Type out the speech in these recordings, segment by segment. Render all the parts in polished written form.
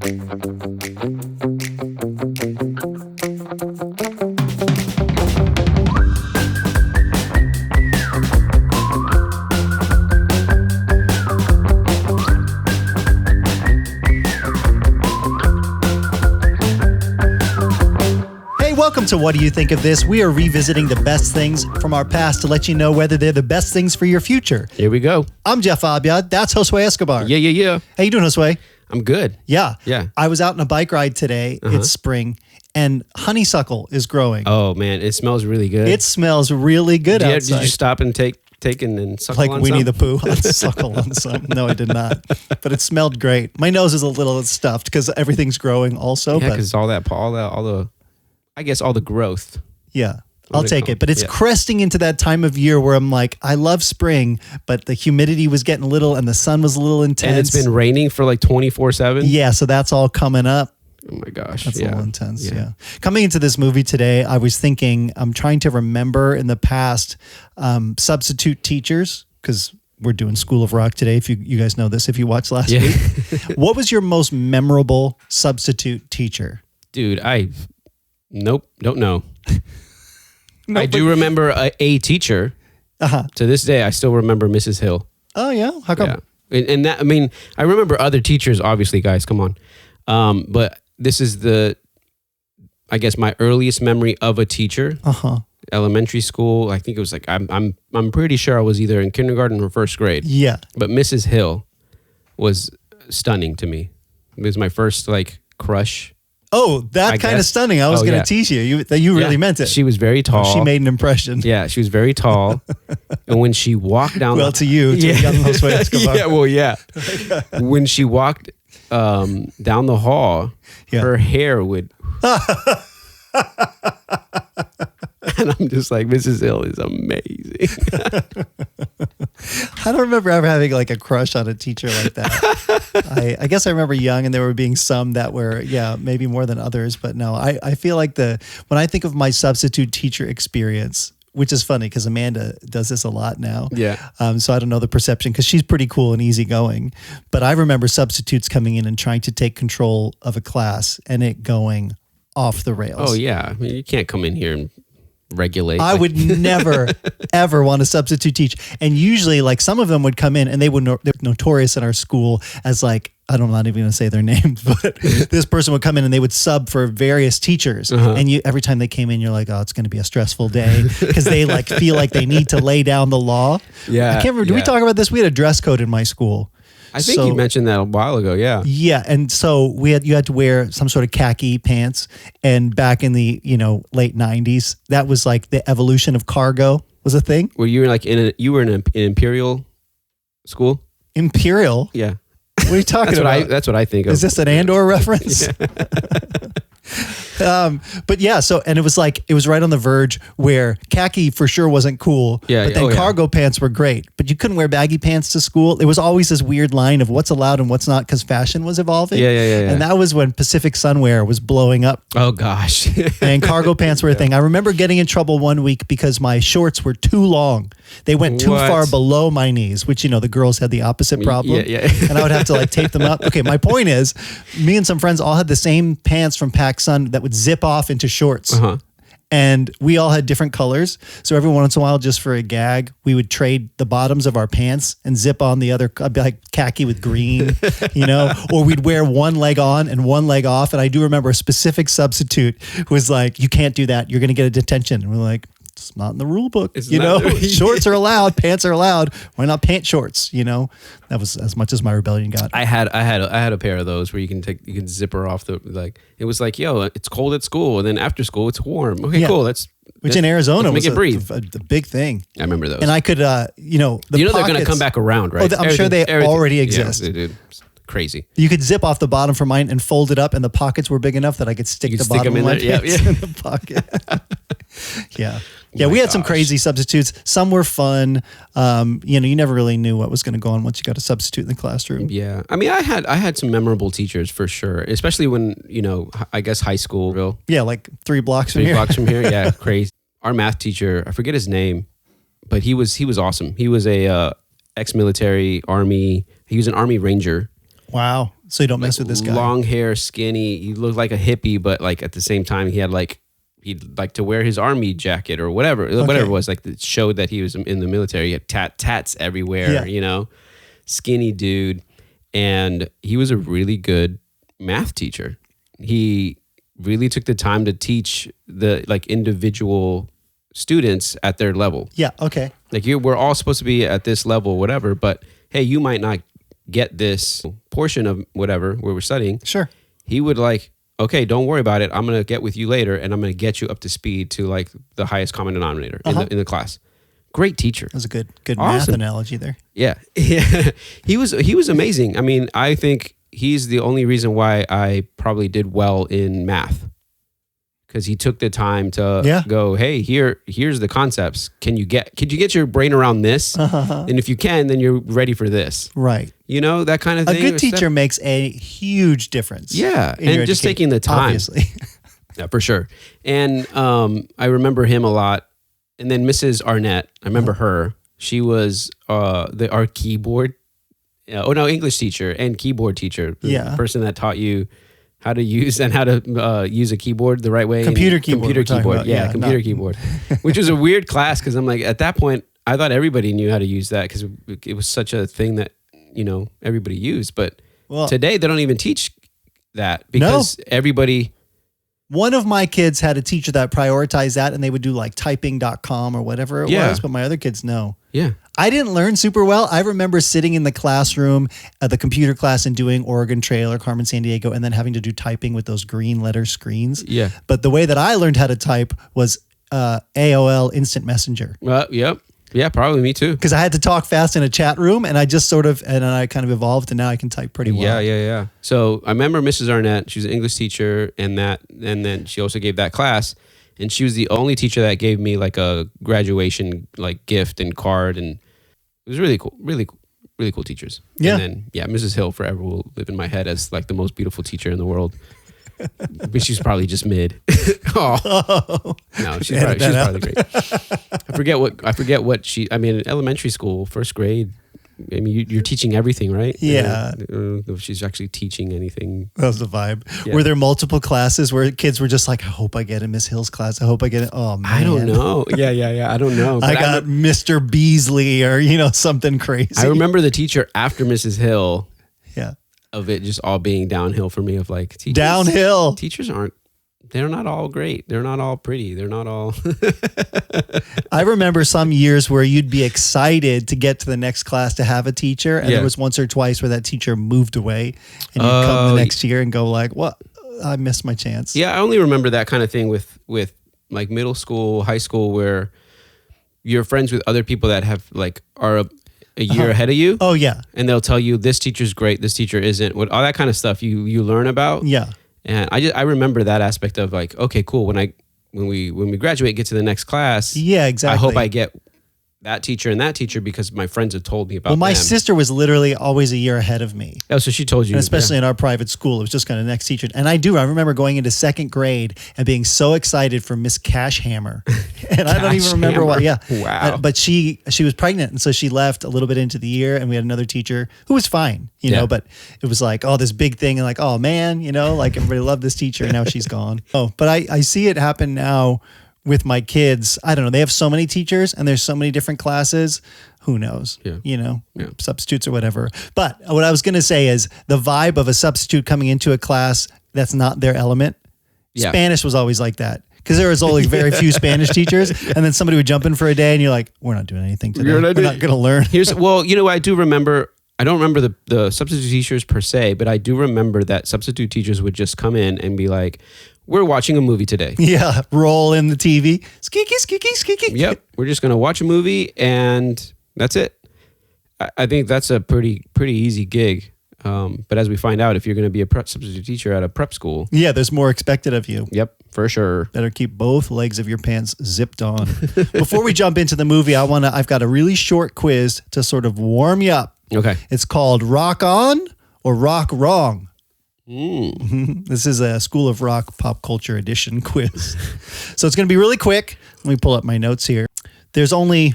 Welcome to What Do You Think of This? We are revisiting the best things from our past to let you know whether they're the best things for your future. Here we go. I'm Jeff Abiad. That's Josue Escobar. Yeah. How you doing, Josue? I'm good. Yeah. Yeah. I was out on a bike ride today. It's spring, and honeysuckle is growing. Oh, man. It smells really good. It smells really good outside. Did you stop and take and suckle like on Winnie some? the Pooh on suckle on some? No, I did not. But it smelled great. My nose is a little stuffed because everything's growing also. Yeah, because all the growth. Yeah. I'll take it. But it's cresting into that time of year where I'm like, I love spring, but the humidity was getting a little and the sun was a little intense. And it's been raining for like 24/7. Yeah, so that's all coming up. Oh my gosh. That's a little intense. Yeah. Coming into this movie today, I was thinking, I'm trying to remember in the past substitute teachers, because we're doing School of Rock today. If you guys know this, if you watched last week. What was your most memorable substitute teacher? Dude, don't know. I do remember a teacher. To this day, I still remember Mrs. Hill. Oh, yeah? How come? Yeah. And that, I mean, I remember other teachers, obviously, guys, come on. But this is I guess my earliest memory of a teacher. Elementary school. I think it was like, I'm pretty sure I was either in kindergarten or first grade. Yeah. But Mrs. Hill was stunning to me. It was my first like crush. Oh, that kind of stunning. I was going to tease you. You really meant it. She was very tall. She made an impression. Yeah, she was very tall. And when she walked down to young Josue Escobar. Yeah, well, yeah. When she walked down the hall, her hair would... And I'm just like, Mrs. Hill is amazing. I don't remember ever having like a crush on a teacher like that. I guess I remember young and there were being some that were, maybe more than others. But no, I feel like when I think of my substitute teacher experience, which is funny because Amanda does this a lot now. Yeah. So I don't know the perception because she's pretty cool and easygoing. But I remember substitutes coming in and trying to take control of a class and it going off the rails. Oh, yeah. I mean, you can't come in here and regulate. I would never, ever want to substitute teach. And usually, like, some of them would come in and they're notorious in our school as like, I'm not even going to say their names, but this person would come in and they would sub for various teachers. And every time they came in, you're like, oh, it's going to be a stressful day because they like feel like they need to lay down the law. Yeah. I can't remember. Did we talk about this? We had a dress code in my school. I think you mentioned that a while ago, yeah. Yeah, and so you had to wear some sort of khaki pants, and back in the late 90s, that was like the evolution of cargo was a thing. Were you like in an Imperial school? Imperial? Yeah. What are you talking about? That's what I think of. Is this an Andor reference? Yeah. But yeah, and it was right on the verge where khaki for sure wasn't cool. Yeah, but then cargo pants were great. But you couldn't wear baggy pants to school. There was always this weird line of what's allowed and what's not because fashion was evolving. Yeah. And that was when Pacific Sunwear was blowing up. Oh gosh. And cargo pants were a thing. I remember getting in trouble one week because my shorts were too long. They went too far below my knees, which the girls had the opposite problem. Yeah. And I would have to like tape them up. Okay, my point is, me and some friends all had the same pants from PacSun that would zip off into shorts. And we all had different colors. So every once in a while, just for a gag, we would trade the bottoms of our pants and zip on the other, like khaki with green, or we'd wear one leg on and one leg off. And I do remember a specific substitute who was like, you can't do that. You're going to get a detention. And we're like, it's not in the rule book. Shorts are allowed, pants are allowed. Why not pant shorts? That was as much as my rebellion got. I had a pair of those where you can zipper off it was like, yo, it's cold at school, and then after school it's warm. Okay, cool. Which in Arizona was a big thing. I remember those. And I could, they're going to come back around, right? I'm sure they already exist. Yeah, dude. Crazy. You could zip off the bottom for mine and fold it up, and the pockets were big enough that I could stick the bottom of my pants in the pocket. Yeah. Yeah, we had some crazy substitutes. Some were fun. You never really knew what was going to go on once you got a substitute in the classroom. Yeah. I mean, I had some memorable teachers for sure, especially when, I guess high school. Yeah, like 3 blocks from here. 3 blocks from here. Yeah, crazy. Our math teacher, I forget his name, but he was awesome. He was a ex-military Army. He was an Army Ranger. Wow. So you don't mess with this guy. Long hair, skinny. He looked like a hippie, but like at the same time, he had like, he'd like to wear his army jacket or whatever it was, like that showed that he was in the military. He had tats everywhere, you know, skinny dude. And he was a really good math teacher. He really took the time to teach the like individual students at their level. Yeah. Okay. Like we're all supposed to be at this level, whatever, but hey, you might not get this portion of whatever where we're studying. Sure. He would like, okay, don't worry about it. I'm going to get with you later and I'm going to get you up to speed to like the highest common denominator in the class. Great teacher. That was a good awesome. Math analogy there. Yeah. He was amazing. I mean, I think he's the only reason why I probably did well in math. Because he took the time to go, hey, here's the concepts. Could you get your brain around this? And if you can, then you're ready for this. Right. You know, that kind of thing. A good teacher makes a huge difference. Yeah. And just taking the time. Obviously. Yeah, for sure. And I remember him a lot. And then Mrs. Arnett, I remember her. She was our keyboard, English teacher and keyboard teacher. The person that taught you how to use use a keyboard the right way. Computer keyboard. Yeah, computer keyboard. Which was a weird class because I'm like, at that point, I thought everybody knew how to use that because it was such a thing that, you know, everybody used. But today they don't even teach that because everybody... One of my kids had a teacher that prioritized that, and they would do like typing.com or whatever it was, but my other kids, no. Yeah. I didn't learn super well. I remember sitting in the classroom at the computer class and doing Oregon Trail or Carmen Sandiego and then having to do typing with those green letter screens. Yeah. But the way that I learned how to type was AOL Instant Messenger. Yep. Yeah, probably me too. Because I had to talk fast in a chat room, and I just I kind of evolved, and now I can type pretty well. Yeah. So I remember Mrs. Arnett. She was an English teacher, and then she also gave that class, and she was the only teacher that gave me like a graduation like gift and card, and it was really cool, really cool teachers. Yeah. And then Mrs. Hill forever will live in my head as like the most beautiful teacher in the world. But she's probably just mid. No, she's probably great. I forget what she. I mean, in elementary school, first grade. I mean, you're teaching everything, right? Yeah. I don't know if she's actually teaching anything. That was the vibe. Yeah. Were there multiple classes where kids were just like, I hope I get in Miss Hill's class. I hope I get it. Oh, man. I don't know. Yeah. I don't know. I got Mr. Beasley or, something crazy. I remember the teacher after Mrs. Hill. Yeah. Of it just all being downhill for me of like teachers. Downhill. Teachers they're not all great. They're not all pretty. They're not all. I remember some years where you'd be excited to get to the next class to have a teacher. And there was once or twice where that teacher moved away and you'd come the next year and go like, what? I missed my chance. Yeah. I only remember that kind of thing with like middle school, high school, where you're friends with other people that are a year ahead of you. Oh yeah. And they'll tell you this teacher's great. This teacher isn't. All that kind of stuff you learn about. Yeah. And I remember that aspect of like, okay, cool. When we graduate, get to the next class. Yeah, exactly. I hope I get that teacher and that teacher because my friends have told me about them. Well, my sister was literally always a year ahead of me. Oh, so she told you. And especially in our private school, it was just kind of next teacher. And I remember going into second grade and being so excited for Miss Cashhammer. And I don't even remember why. Yeah. Wow. But she was pregnant. And so she left a little bit into the year and we had another teacher who was fine, you know, but it was like, oh, this big thing. And like, oh man, like everybody loved this teacher and now she's gone. Oh, but I see it happen now with my kids. I don't know. They have so many teachers and there's so many different classes. Who knows? Yeah. Substitutes or whatever. But what I was going to say is the vibe of a substitute coming into a class that's not their element. Yeah. Spanish was always like that because there was only very few Spanish teachers. And then somebody would jump in for a day and you're like, we're not doing anything today. We're not going to learn. I do remember, I don't remember the substitute teachers per se, but I do remember that substitute teachers would just come in and be like, we're watching a movie today. Yeah, roll in the TV. Skeeky, skeeky, skeeky. Yep, we're just going to watch a movie and that's it. I think that's a pretty easy gig. But as we find out, if you're going to be a substitute teacher at a prep school. Yeah, there's more expected of you. Yep, for sure. Better keep both legs of your pants zipped on. Before we jump into the movie, I've got a really short quiz to sort of warm you up. Okay. It's called Rock On or Rock Wrong. This is a School of Rock pop culture edition quiz. So it's going to be really quick. Let me pull up my notes here. There's only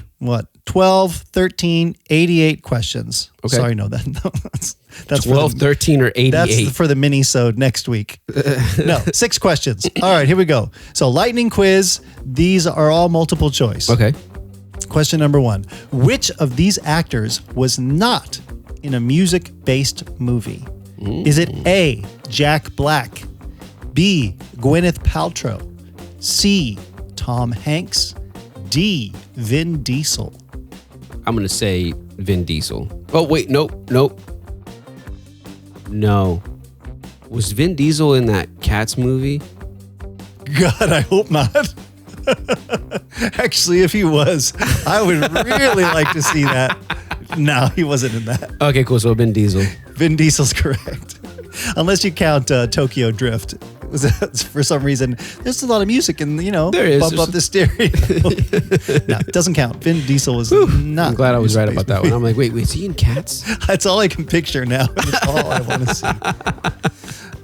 12, 13, 88 questions. Okay. Sorry, no, That's 12, 13, or 88. That's for the mini-sode next week. No, 6 questions. All right, here we go. So lightning quiz. These are all multiple choice. Okay. Question number 1. Which of these actors was not in a music-based movie? Is it A, Jack Black, B, Gwyneth Paltrow, C, Tom Hanks, D, Vin Diesel? I'm going to say Vin Diesel. Oh, wait. Nope. No. Was Vin Diesel in that Cats movie? God, I hope not. Actually, if he was, I would really like to see that. No, he wasn't in that. Okay, cool. So Vin Diesel. Vin Diesel's correct. Unless you count Tokyo Drift. For some reason, there's a lot of music and, there is. Bump up the stereo. No, it doesn't count. Vin Diesel was not. I'm glad I was right about that one. I'm like, wait, is he in Cats? That's all I can picture now. That's all I want to see.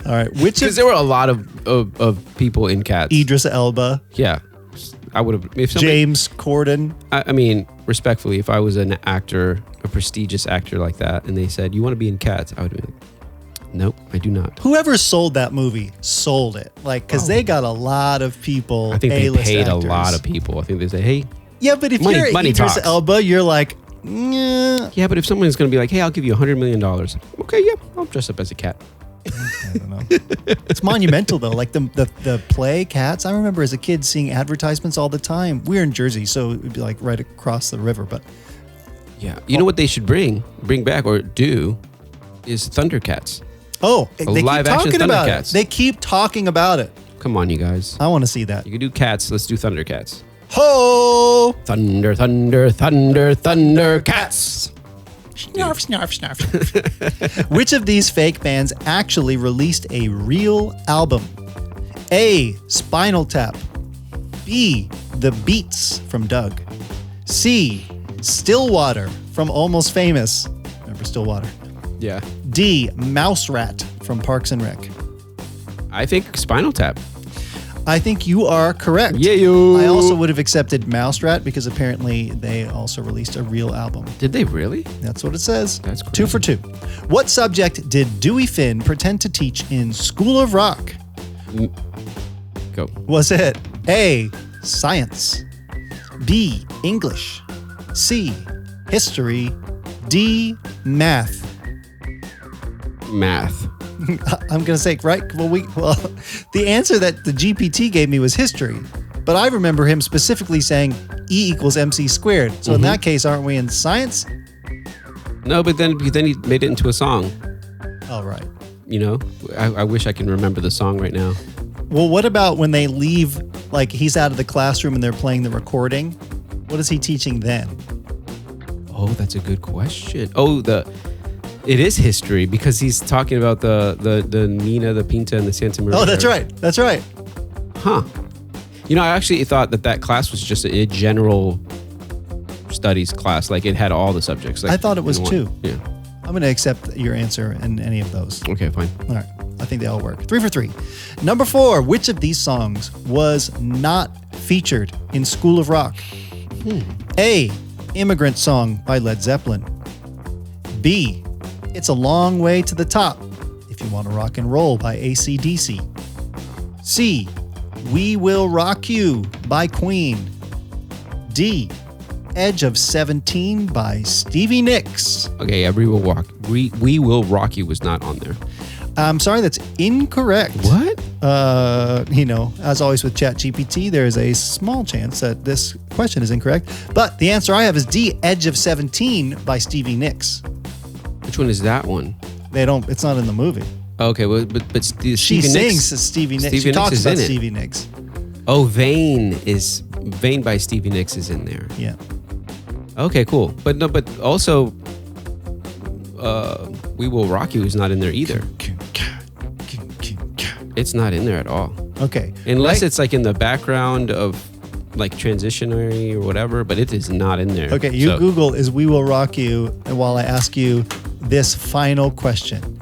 All right. Because there were a lot of people in Cats. Idris Elba. Yeah. I would have. James Corden. I mean, respectfully, if I was an actor, a prestigious actor like that, and they said, you want to be in Cats? I would be like, nope, I do not. Whoever sold that movie sold it. Because they got a lot of people. I think they paid actors. a lot of people. I think they say, hey. Yeah, but if you're Idris talks. Elba, you're like, yeah. Yeah, but if someone's going to be like, hey, I'll give you $100 million. Okay, yeah, I'll dress up as a cat. I don't know. It's monumental though. Like the play Cats. I remember as a kid seeing advertisements all the time. We're in Jersey, so it'd be like right across the river. But yeah, you know what they should bring back or do is Thundercats. Oh, they keep talking about it. They keep talking about it. Come on, you guys. I want to see that. You can do Cats. Let's do Thundercats. Ho! Thunder, thunder, thunder, thunder, cats. Snarf, snarf, snarf. Which of these fake bands actually released a real album? A, Spinal Tap. B, The Beats from Doug. C, Stillwater from Almost Famous. Remember Stillwater? Yeah. D, Mouse Rat from Parks and Rec. I think Spinal Tap. I think you are correct. Yeah, yo. I also would have accepted Mouse Rat because apparently they also released a real album. Did they really? That's what it says. That's crazy. 2 for 2. What subject did Dewey Finn pretend to teach in School of Rock? Go. Was it A, science, B, English, C, history, D, math? Math. I'm going to say, right? Well, the answer that the GPT gave me was history, but I remember him specifically saying E equals MC squared. So in that case, aren't we in science? No, but then he made it into a song. Oh, right. I wish I can remember the song right now. Well, what about when they leave, like he's out of the classroom and they're playing the recording? What is he teaching then? Oh, that's a good question. Oh, it is history because he's talking about the Nina, the Pinta, and the Santa Maria. Oh, that's right. That's right. Huh. I actually thought that class was just a general studies class. Like it had all the subjects. Like, I thought it was too. Yeah. I'm going to accept your answer in any of those. Okay, fine. All right. I think they all work. 3 for 3. Number 4. Which of these songs was not featured in School of Rock? A, Immigrant Song by Led Zeppelin. B, It's a Long Way to the Top, If You Want to Rock and Roll by AC/DC. C, We Will Rock You by Queen. D, Edge of 17 by Stevie Nicks. Okay, yeah, We Will Rock You was not on there. I'm sorry, that's incorrect. What? As always with ChatGPT, there is a small chance that this question is incorrect. But the answer I have is D, Edge of 17 by Stevie Nicks. Which one is that one? It's not in the movie. Okay, well, but she Stevie sings Nicks, Stevie Nicks. Stevie She talks Nicks about is in Stevie Nicks. Oh, Vain by Stevie Nicks is in there. Yeah. Okay, cool. But also We Will Rock You is not in there either. It's not in there at all. Okay. Unless it's like in the background of like transitionary or whatever, but it is not in there. Okay, Google is We Will Rock You and while I ask you this final question.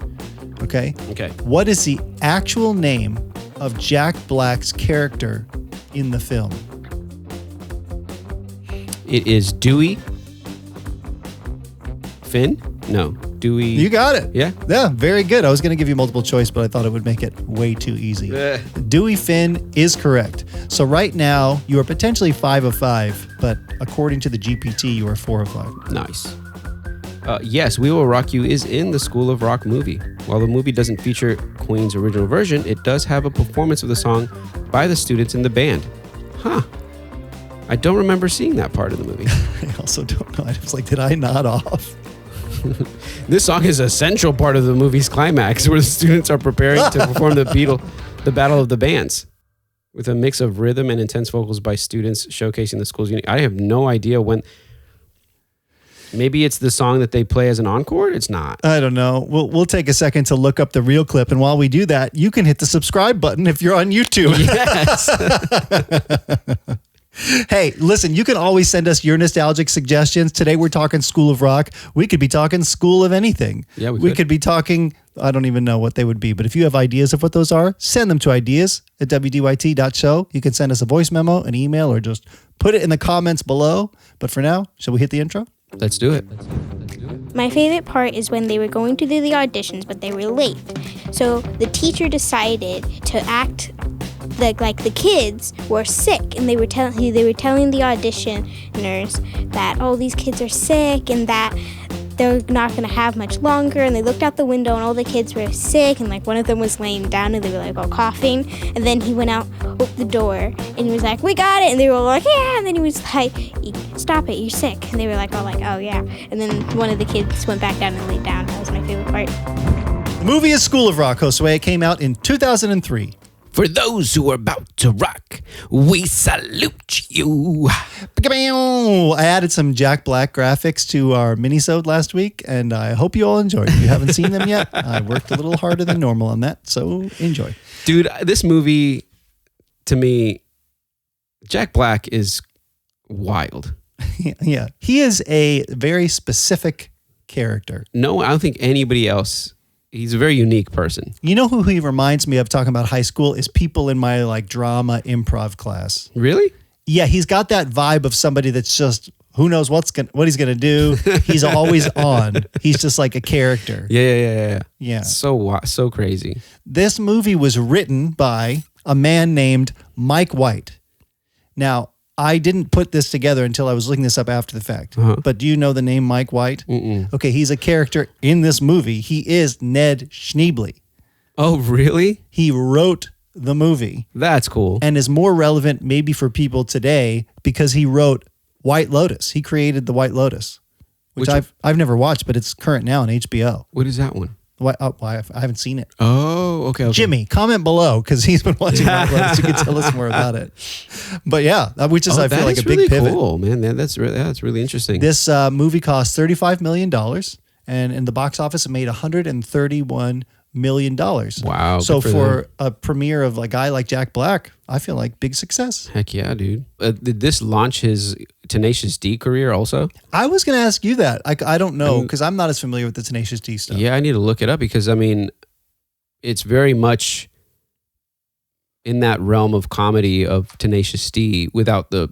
Okay? Okay. What is the actual name of Jack Black's character in the film? It is Dewey. Finn? No. Dewey. You got it. Yeah? Yeah, very good. I was going to give you multiple choice, but I thought it would make it way too easy. Dewey Finn is correct. So right now, you are potentially 5 of 5, but according to the GPT, you are 4 of 5. Nice. Yes, We Will Rock You is in the School of Rock movie. While the movie doesn't feature Queen's original version, it does have a performance of the song by the students in the band. Huh. I don't remember seeing that part of the movie. I also don't know. I was like, did I nod off? This song is a central part of the movie's climax where the students are preparing to perform the Battle of the Bands with a mix of rhythm and intense vocals by students showcasing the school's unique. I have no idea when. Maybe it's the song that they play as an encore? It's not. I don't know. We'll take a second to look up the real clip. And while we do that, you can hit the subscribe button if you're on YouTube. Yes. Hey, listen, you can always send us your nostalgic suggestions. Today we're talking School of Rock. We could be talking School of anything. Yeah, we could be talking, I don't even know what they would be, but if you have ideas of what those are, send them to ideas@wdyt.show. You can send us a voice memo, an email, or just put it in the comments below. But for now, shall we hit the intro? Let's do it. My favorite part is when they were going to do the auditions, but they were late. So the teacher decided to act like the kids were sick, and they were telling the auditioners that, oh, these kids are sick and that they're not going to have much longer. And they looked out the window and all the kids were sick, and like one of them was laying down and they were like all coughing. And then he went out, opened the door, and he was like, we got it. And they were all like, yeah. And then he was like, stop it, you're sick. And they were like, all like, oh yeah. And then one of the kids went back down and laid down. That was my favorite part. The movie is School of Rock, Josue. It came out in 2003. For those who are about to rock, we salute you. I added some Jack Black graphics to our minisode last week, and I hope you all enjoyed. If you haven't seen them yet, I worked a little harder than normal on that, so enjoy. Dude, this movie, to me, Jack Black is wild. Yeah, he is a very specific character. No, I don't think anybody else. He's a very unique person. You know who he reminds me of, talking about high school, is people in my like drama improv class. Really? Yeah, he's got that vibe of somebody that's just, who knows what he's gonna do. He's always on. He's just like a character. Yeah. So crazy. This movie was written by a man named Mike White. Now, I didn't put this together until I was looking this up after the fact. But do you know the name Mike White? Mm-mm. Okay, he's a character in this movie. He is Ned Schneebly. Oh, really? He wrote the movie. That's cool. And is more relevant maybe for people today because he wrote White Lotus. He created the White Lotus, which I've never watched, but it's current now on HBO. What is that one? I haven't seen it. Oh, okay. Jimmy, comment below because he's been watching White Lotus. You can tell us more about it. But yeah, which is I feel like a big pivot. Cool, man. That's really interesting. This movie cost $35 million, and in the box office it made $131 million. Wow. So for a premiere of a guy like Jack Black, I feel like big success. Heck yeah, dude. Did this launch his Tenacious D career also? I was going to ask you that. I don't know because I'm not as familiar with the Tenacious D stuff. Yeah, I need to look it up because, I mean, it's very much in that realm of comedy of Tenacious D without the,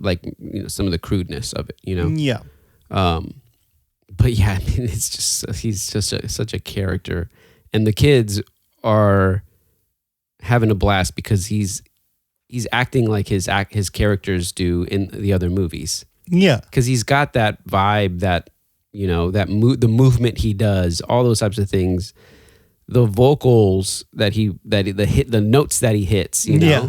some of the crudeness of it, Yeah. But yeah, I mean, it's just, he's just such a character. And the kids are having a blast because he's acting like his characters do in the other movies. Yeah, because he's got that vibe, that the movement he does, all those types of things, the vocals the notes that he hits. Yeah.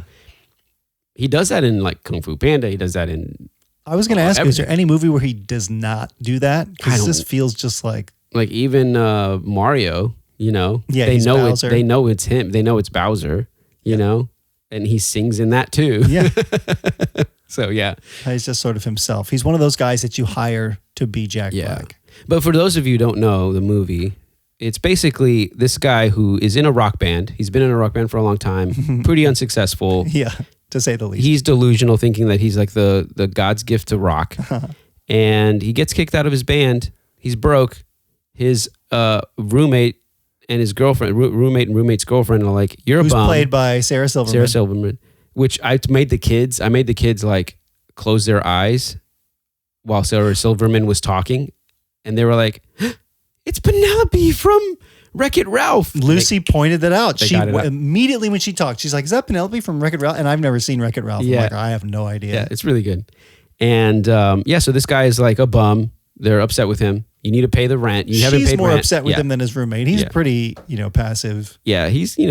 He does that in like Kung Fu Panda. He does that in. I was going to ask you, is there any movie where he does not do that? Because this feels just like even Mario. Yeah, they know Bowser. They know it's him. They know it's Bowser. You know, and he sings in that too. Yeah. So yeah, he's just sort of himself. He's one of those guys that you hire to be Jack Black. But for those of you who don't know the movie, it's basically this guy who is in a rock band. He's been in a rock band for a long time, pretty unsuccessful. Yeah, to say the least. He's delusional, thinking that he's like the God's gift to rock. And he gets kicked out of his band. He's broke. His roommate and his girlfriend, roommate and roommate's girlfriend are like, you're a bum. Who's played by Sarah Silverman. Which I made the kids like close their eyes while Sarah Silverman was talking. And they were like, it's Penelope from Wreck-It Ralph. Lucy pointed that out. She got it up. immediately when she talked, she's like, "Is that Penelope from Wreck-It Ralph?" And I've never seen Wreck-It Ralph. Yeah. I'm like, I have no idea. Yeah, it's really good. And so this guy is like a bum. They're upset with him. You need to pay the rent. You haven't She's paid more rent. upset with him than his roommate. He's pretty, passive. Yeah, he's the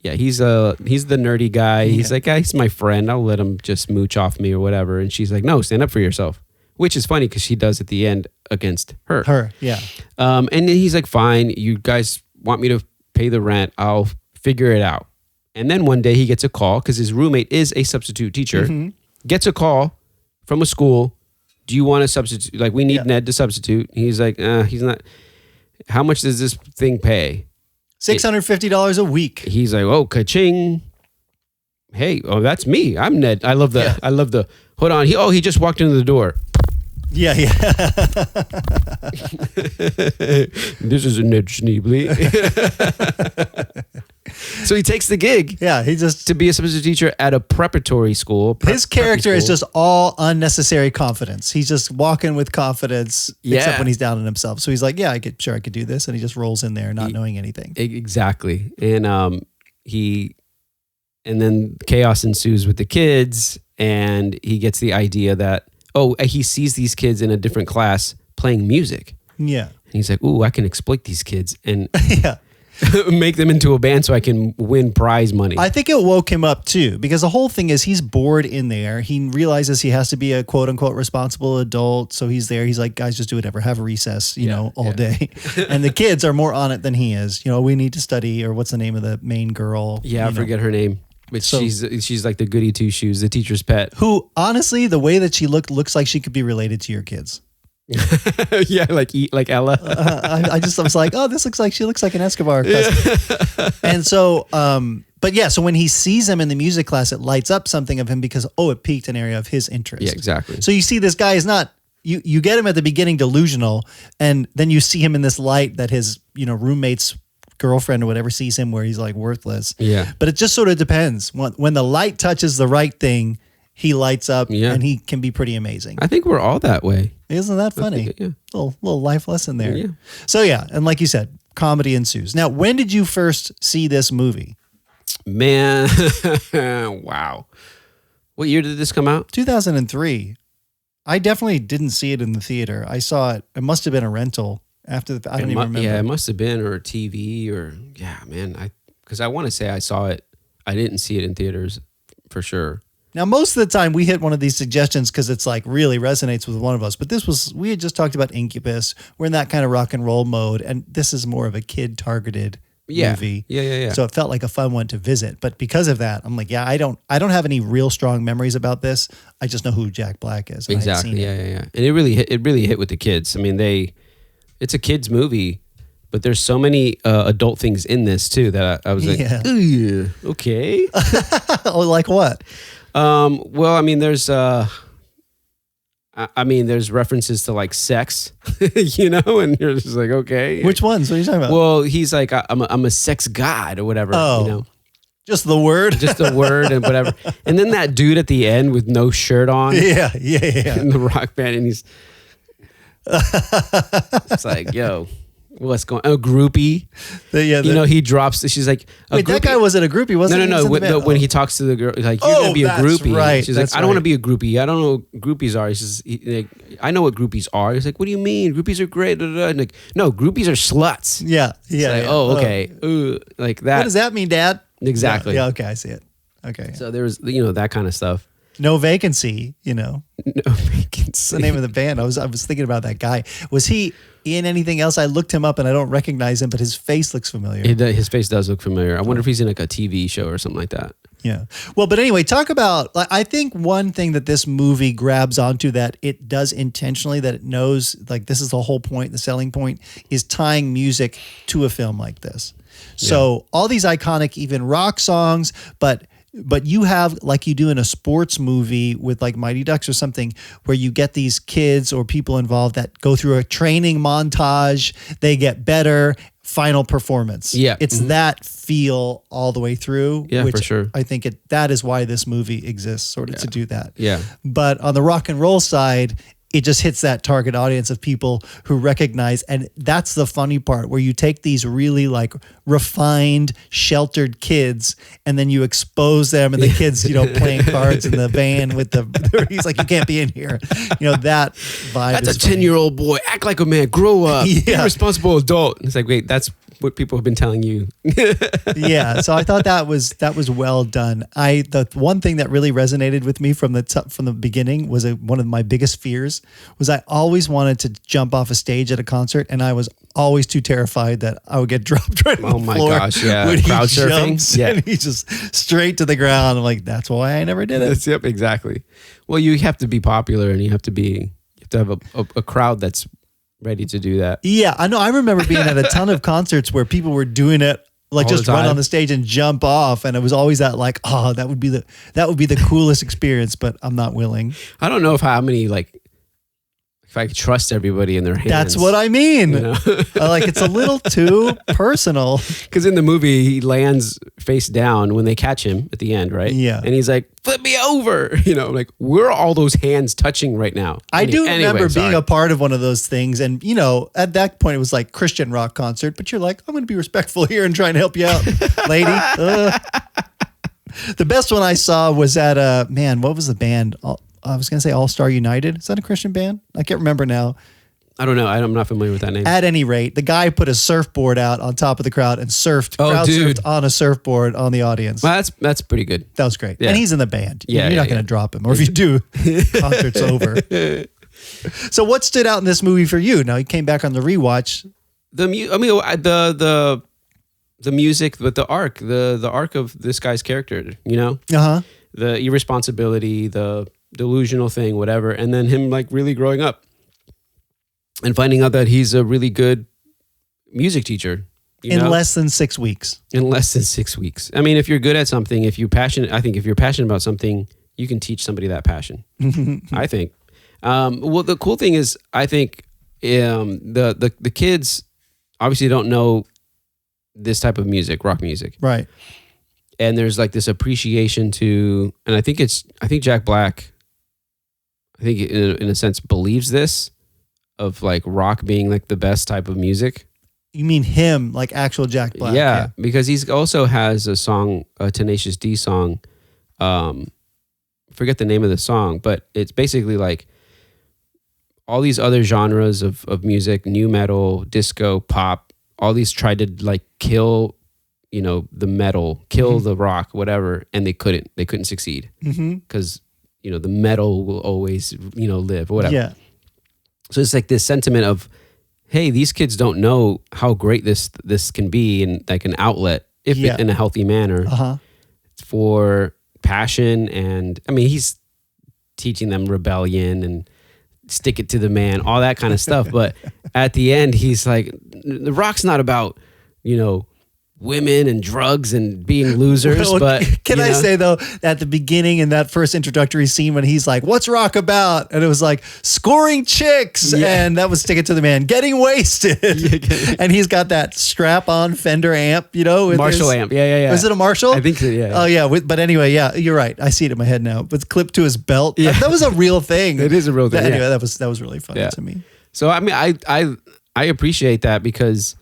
nerdy guy. He's like, he's my friend. I'll let him just mooch off me or whatever. And she's like, no, stand up for yourself. Which is funny because she does at the end against her. Yeah. And then he's like, fine, you guys want me to pay the rent. I'll figure it out. And then one day he gets a call because his roommate is a substitute teacher. Gets a call from a school. Do you want to substitute? Like, we need Ned to substitute. He's like, he's not. How much does this thing pay? $650 a week. He's like, oh, ka-ching. Hey, that's me. I'm Ned. I love the, hold on. He just walked into the door. Yeah. This is a Ned Schneebly. So he takes the gig. Yeah, he just to be a substitute teacher at a preparatory school. His character is just all unnecessary confidence. He's just walking with confidence, except when he's down on himself. So he's like, "Yeah, I could do this," and he just rolls in there, not knowing anything. Exactly, and then chaos ensues with the kids, and he gets the idea that he sees these kids in a different class playing music. Yeah, and he's like, "Ooh, I can exploit these kids and yeah." make them into a band so I can win prize money." I think it woke him up too, because the whole thing is he's bored in there. He realizes he has to be a quote unquote responsible adult. So he's there. He's like, guys, just do whatever. Have a recess, all day. And the kids are more on it than he is. We need to study, or what's the name of the main girl? Yeah, I forget her name. But she's like the goody two shoes, the teacher's pet. Who, honestly, the way that she looks like she could be related to your kids. Yeah, like Ella. I was like, oh, she looks like an Escobar cousin. And so, so when he sees him in the music class, it lights up something of him because, it piqued an area of his interest. Yeah, exactly. So you see this guy is not, you get him at the beginning delusional, and then you see him in this light that his, roommate's girlfriend or whatever sees him where he's like worthless. Yeah. But it just sort of depends. When the light touches the right thing, he lights up and he can be pretty amazing. I think we're all that way. Isn't that funny? Yeah. Little life lesson there. Yeah. So and like you said, comedy ensues. Now, when did you first see this movie? Man, wow. What year did this come out? 2003. I definitely didn't see it in the theater. I saw it. It must have been a rental after I don't even remember. Yeah, it must have been, or a TV, because I want to say I saw it. I didn't see it in theaters for sure. Now, most of the time we hit one of these suggestions because it's like really resonates with one of us. But we had just talked about Incubus. We're in that kind of rock and roll mode. And this is more of a kid targeted movie. Yeah. So it felt like a fun one to visit. But because of that, I'm like, I don't have any real strong memories about this. I just know who Jack Black is. Exactly. Yeah. And it really hit with the kids. I mean, it's a kid's movie, but there's so many adult things in this too that I was like, okay. Like what? Well, I mean, there's references to like sex, and you're just like, okay. Which ones? What are you talking about? Well, he's like, I'm a sex god or whatever. Oh, just the word, and whatever. And then that dude at the end with no shirt on. Yeah. In the rock band, and it's like, yo. What's going on? A groupie. He drops. She's like, wait, that guy wasn't a groupie, wasn't he? No. When he talks to the girl, like, you're going to be a groupie. Right. She's like, I don't want to be a groupie. I don't know what groupies are. He says, I know what groupies are. He's like, what do you mean? Groupies are great. And like, no, groupies are sluts. Yeah. Like, oh, okay. Ooh, like that. What does that mean, Dad? Exactly. Yeah, okay, I see it. Okay. So there was, that kind of stuff. No Vacancy, No Vacancy. That's the name of the band. I was thinking about that guy. Was he in anything else? I looked him up and I don't recognize him, but his face looks familiar. His face does look familiar. I wonder if he's in like a TV show or something like that. Yeah. Well, but anyway, talk about, I think one thing that this movie grabs onto that it does intentionally, that it knows, like, this is the whole point, the selling point, is tying music to a film like this. So all these iconic, even rock songs, but you have, like you do in a sports movie with like Mighty Ducks or something, where you get these kids or people involved that go through a training montage, they get better, final performance. Yeah. It's that feel all the way through. Yeah, which for sure. I think that is why this movie exists, sort of to do that. Yeah. But on the rock and roll side, it just hits that target audience of people who recognize. And that's the funny part, where you take these really like refined, sheltered kids and then you expose them, and the kids, playing cards in the van with he's like, you can't be in here. That vibe. That's a 10-year-old boy. Act like a man. Grow up. Yeah. Be a responsible adult. It's like, wait, that's what people have been telling you. Yeah. So I thought that was well done. The one thing that really resonated with me from the beginning was one of my biggest fears was I always wanted to jump off a stage at a concert, and I was always too terrified that I would get dropped right on the floor. Oh my gosh, yeah. When crowd he jumps, surfing. Yeah. And he's just straight to the ground. I'm like, that's why I never did it. Yep, exactly. Well, you have to be popular, and you have to have a crowd that's ready to do that. Yeah, I know. I remember being at a ton of concerts where people were doing it, like just run on the stage and jump off, and it was always that like, oh, that would be the coolest experience, but I'm not willing. I don't know if I trust everybody in their hands. That's what I mean. Like, it's a little too personal. Because in the movie, he lands face down when they catch him at the end, right? Yeah. And he's like, flip me over. Like, where are all those hands touching right now? I do remember being a part of one of those things. And, at that point, it was like Christian rock concert. But you're like, I'm going to be respectful here and try and help you out, lady. The best one I saw was at, what was the band? I was going to say All Star United. Is that a Christian band? I can't remember now. I don't know. I'm not familiar with that name. At any rate, the guy put a surfboard out on top of the crowd and surfed on a surfboard on the audience. Well, that's pretty good. That was great. Yeah. And he's in the band. Yeah, You're not going to drop him. Or if you do, concert's over. So what stood out in this movie for you? Now, you came back on the rewatch. The music, but the arc of this guy's character, Uh-huh. The irresponsibility, the delusional thing, whatever, and then him like really growing up and finding out that he's a really good music teacher in less than 6 weeks. In less than 6 weeks. I mean, if you're good at something, if you're passionate about something, you can teach somebody that passion. I think. Well, the cool thing is, I think the kids obviously don't know this type of music, rock music, right? And there's like this appreciation to, and I think Jack Black, in a sense, believes this of like rock being like the best type of music. You mean him, like actual Jack Black? Yeah, because he's also has a song, a Tenacious D song. Forget the name of the song, but it's basically like all these other genres of music, new metal, disco, pop, all these tried to like kill, the metal, kill the rock, whatever, and they couldn't succeed because the metal will always live, whatever. Yeah. So it's like this sentiment of, hey, these kids don't know how great this can be, and like an outlet, if in a healthy manner, for passion. And I mean, he's teaching them rebellion and stick it to the man, all that kind of stuff. But at the end, he's like, the rock's not about, women and drugs and being losers. Well, but can I say though, at the beginning in that first introductory scene when he's like, "What's rock about?" and it was like scoring chicks, and that was stick it to the man, getting wasted, and he's got that strap-on Fender amp, with Marshall amp, yeah. Was it a Marshall? I think so. Yeah. Oh yeah, but anyway, yeah, you're right. I see it in my head now. But clipped to his belt. Yeah. That was a real thing. It is a real thing. Anyway, that was really funny to me. So I mean, I appreciate that because,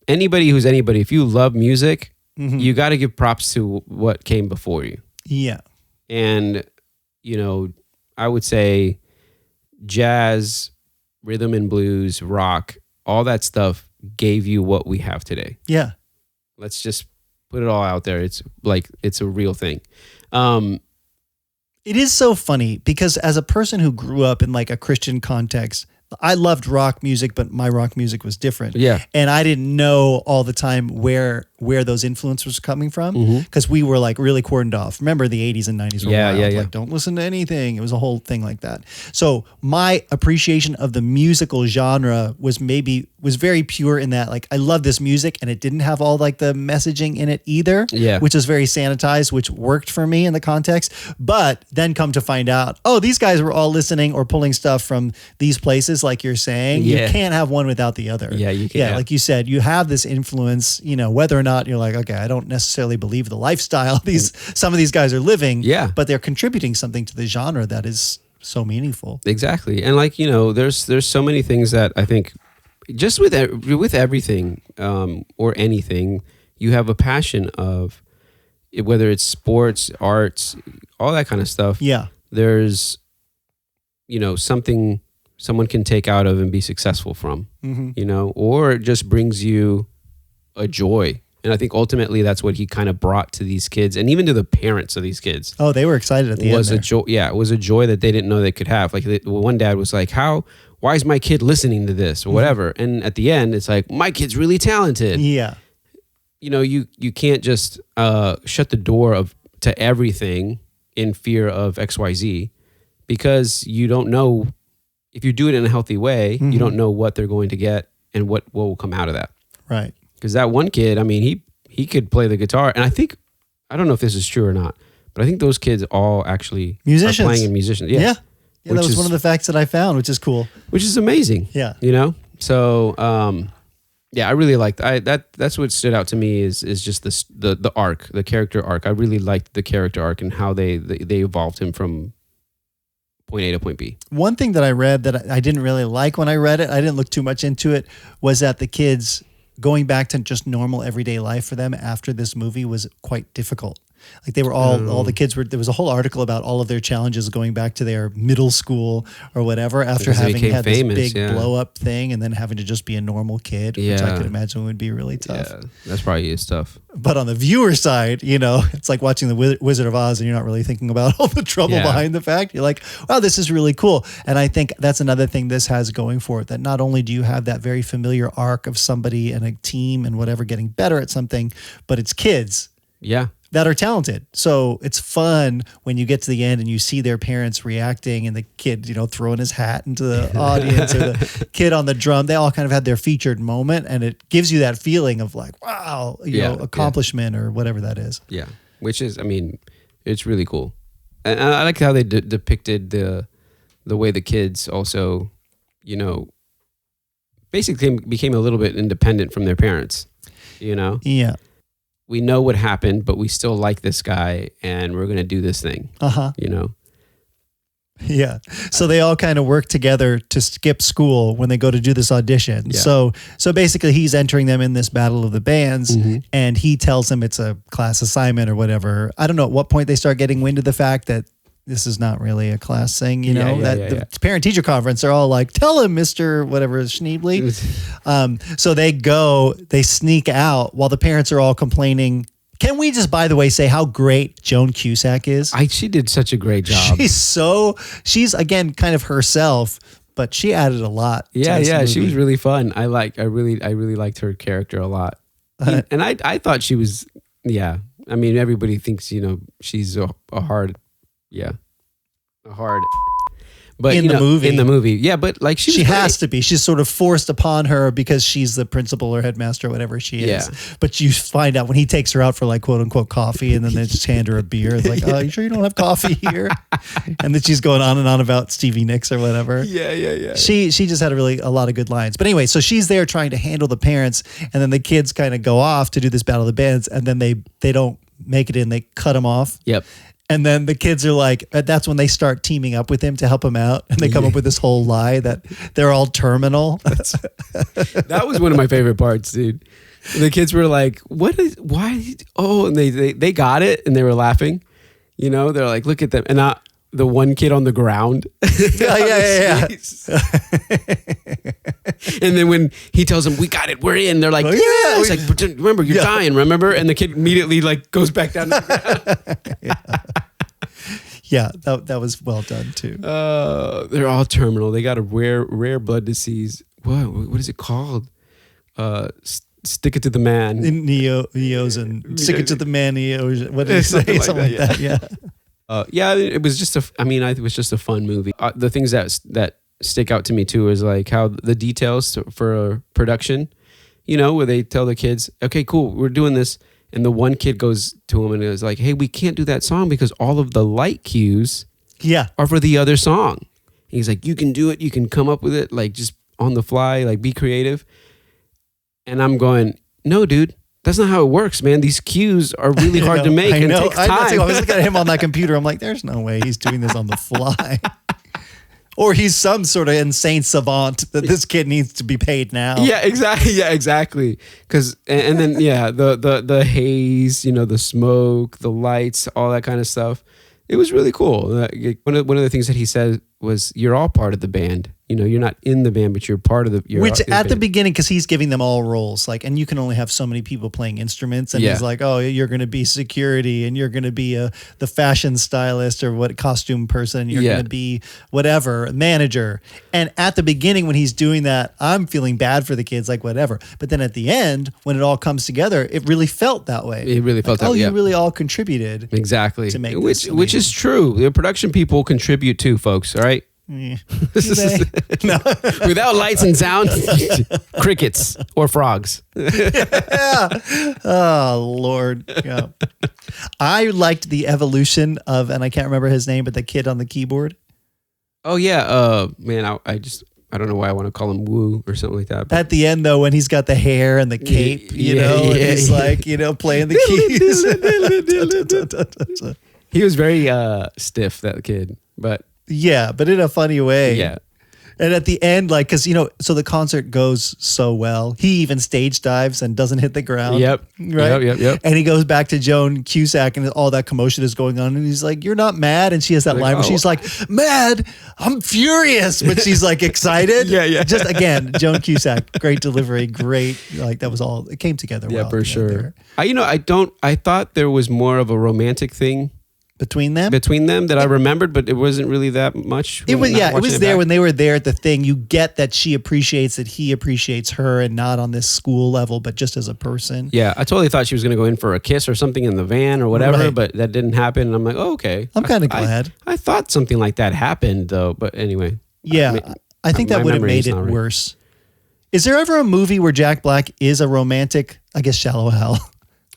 anybody who's anybody, if you love music, you got to give props to what came before you. Yeah. And, I would say jazz, rhythm and blues, rock, all that stuff gave you what we have today. Yeah. Let's just put it all out there. It's like, it's a real thing. It is so funny because as a person who grew up in like a Christian context, I loved rock music, but my rock music was different. Yeah. And I didn't know all the time where those influences were coming from because we were like really cordoned off. Remember the 80s and 90s were wild. Like, don't listen to anything. It was a whole thing like that. So my appreciation of the musical genre was very pure in that, like, I love this music and it didn't have all like the messaging in it either, which was very sanitized, which worked for me in the context. But then come to find out, these guys were all listening or pulling stuff from these places, like you're saying. You can't have one without the other. Yeah, you can. Yeah, like you said, you have this influence, whether or not you're like, okay, I don't necessarily believe the lifestyle some of these guys are living, but they're contributing something to the genre that is so meaningful. Exactly. And like, there's so many things that I think just with everything or anything, you have a passion of whether it's sports, arts, all that kind of stuff. Yeah. There's, something someone can take out of and be successful from, or it just brings you a joy. And I think ultimately that's what he kind of brought to these kids and even to the parents of these kids. Oh, they were excited at the end. It was a joy that they didn't know they could have. Like one dad was like, why is my kid listening to this or whatever? And at the end, it's like, my kid's really talented. Yeah. You can't just shut the door to everything in fear of XYZ because you don't know if you do it in a healthy way, you don't know what they're going to get and what will come out of that. Right. Because that one kid, I mean, he could play the guitar. And I don't know if this is true or not, but I think those kids all actually musicians. Are playing in musicians. Yeah. That was one of the facts that I found, which is cool. Which is amazing. Yeah. So, I really liked that's what stood out to me is just the arc, the character arc. I really liked the character arc and how they evolved him from point A to point B. One thing that I read that I didn't really like when I read it, I didn't look too much into it, was that the kids going back to just normal everyday life for them after this movie was quite difficult. Like they were all the kids were, there was a whole article about all of their challenges going back to their middle school or whatever after having had famous, this big blow up thing and then having to just be a normal kid, which I could imagine would be really tough. Yeah, that's probably his stuff. But on the viewer side, it's like watching the Wizard of Oz and you're not really thinking about all the trouble behind the fact. You're like, wow, this is really cool. And I think that's another thing this has going for it, that not only do you have that very familiar arc of somebody and a team and whatever getting better at something, but it's kids. Yeah. That are talented. So it's fun when you get to the end and you see their parents reacting and the kid, throwing his hat into the audience or the kid on the drum. They all kind of had their featured moment and it gives you that feeling of like, wow, accomplishment or whatever that is. Yeah. Which is, it's really cool. And I like how they depicted the way the kids also, basically became a little bit independent from their parents, Yeah. We know what happened, but we still like this guy and we're going to do this thing. Yeah. So they all kind of work together to skip school when they go to do this audition. Yeah. So basically he's entering them in this battle of the bands and he tells them it's a class assignment or whatever. I don't know at what point they start getting wind of the fact that this is not really a class thing, the parent teacher conference, they're all like, tell him, Mr. whatever is Schneebly. So they sneak out while the parents are all complaining. Can we just, by the way, say how great Joan Cusack is? She did such a great job. She's again, kind of herself, but she added a lot. Yeah. She was really fun. I really liked her character a lot. And I thought she was, everybody thinks, she's a hard, but in the movie, yeah. But like she has to be. She's sort of forced upon her because she's the principal or headmaster, or whatever she is. Yeah. But you find out when he takes her out for like quote unquote coffee, and then they just hand her a beer. It's like, oh, you sure you don't have coffee here? And then she's going on and on about Stevie Nicks or whatever. Yeah. She just had a lot of good lines. But anyway, so she's there trying to handle the parents, and then the kids kind of go off to do this battle of the bands, and then they don't make it in. They cut them off. Yep. And then the kids are like, that's when they start teaming up with him to help him out. And they come up with this whole lie that they're all terminal. That was one of my favorite parts, dude. The kids were like, why? Oh, and they got it and they were laughing. They're like, look at them. And the one kid on the ground. Yeah. And then when he tells them, we got it, we're in, they're like, yeah. It's like, but remember, you're dying, remember? And the kid immediately like goes back down to the ground. Yeah, that was well done too. They're all terminal. They got a rare blood disease. What is it called? Stick it to the man. Neos and stick it to the man. Neos. What did he say? Something like that. Yeah. It was just it was just a fun movie. The things that stick out to me too is like how the details for a production, where they tell the kids, okay, cool, we're doing this. And the one kid goes to him and is like, hey, we can't do that song because all of the light cues are for the other song. And he's like, you can do it. You can come up with it, like just on the fly, like be creative. And I'm going, no, dude. That's not how it works, man. These cues are really hard to make and it takes time. I was looking at him on that computer. I'm like, there's no way he's doing this on the fly. Or he's some sort of insane savant that this kid needs to be paid now. Yeah, exactly. Yeah, exactly. Because and then the haze, the smoke, the lights, all that kind of stuff. It was really cool. One of the things that he said was, "You're all part of the band. You're not in the band, but you're part of the." Which at the beginning, because he's giving them all roles, and you can only have so many people playing instruments, and he's like, "Oh, you're going to be security, and you're going to be the fashion stylist or costume person. You're going to be whatever manager." And at the beginning, when he's doing that, I'm feeling bad for the kids, whatever. But then at the end, when it all comes together, it really felt that way. It really felt that way. Oh, you really all contributed exactly to make which is true. The production people contribute too, folks. All right. No. Without lights and sound, crickets or frogs. Yeah. Oh, Lord. Yeah. I liked the evolution of, and I can't remember his name, but the kid on the keyboard. Oh, yeah. Man, I don't know why I want to call him Woo or something like that. But. At the end, though, when he's got the hair and the cape, and he's playing the keys. He was very stiff, that kid, but. Yeah, but in a funny way. Yeah. And at the end, because, so the concert goes so well. He even stage dives and doesn't hit the ground. Yep. Right? Yep. And he goes back to Joan Cusack and all that commotion is going on. And he's like, "You're not mad." And she has that line where she's like, "Mad? I'm furious." But she's excited. Yeah. Just again, Joan Cusack, great delivery, great. That was all, it came together well. Yeah, for sure. I thought there was more of a romantic thing. Between them that I remembered, but it wasn't really that much. It was there when they were there at the thing. You get that she appreciates that he appreciates her, and not on this school level, but just as a person. Yeah, I totally thought she was going to go in for a kiss or something in the van or whatever, right. But that didn't happen. And I'm like, oh, okay. I'm kind of glad. I thought something like that happened though, but anyway. Yeah, I think that would have made it worse. Is there ever a movie where Jack Black is a romantic? I guess Shallow Hal.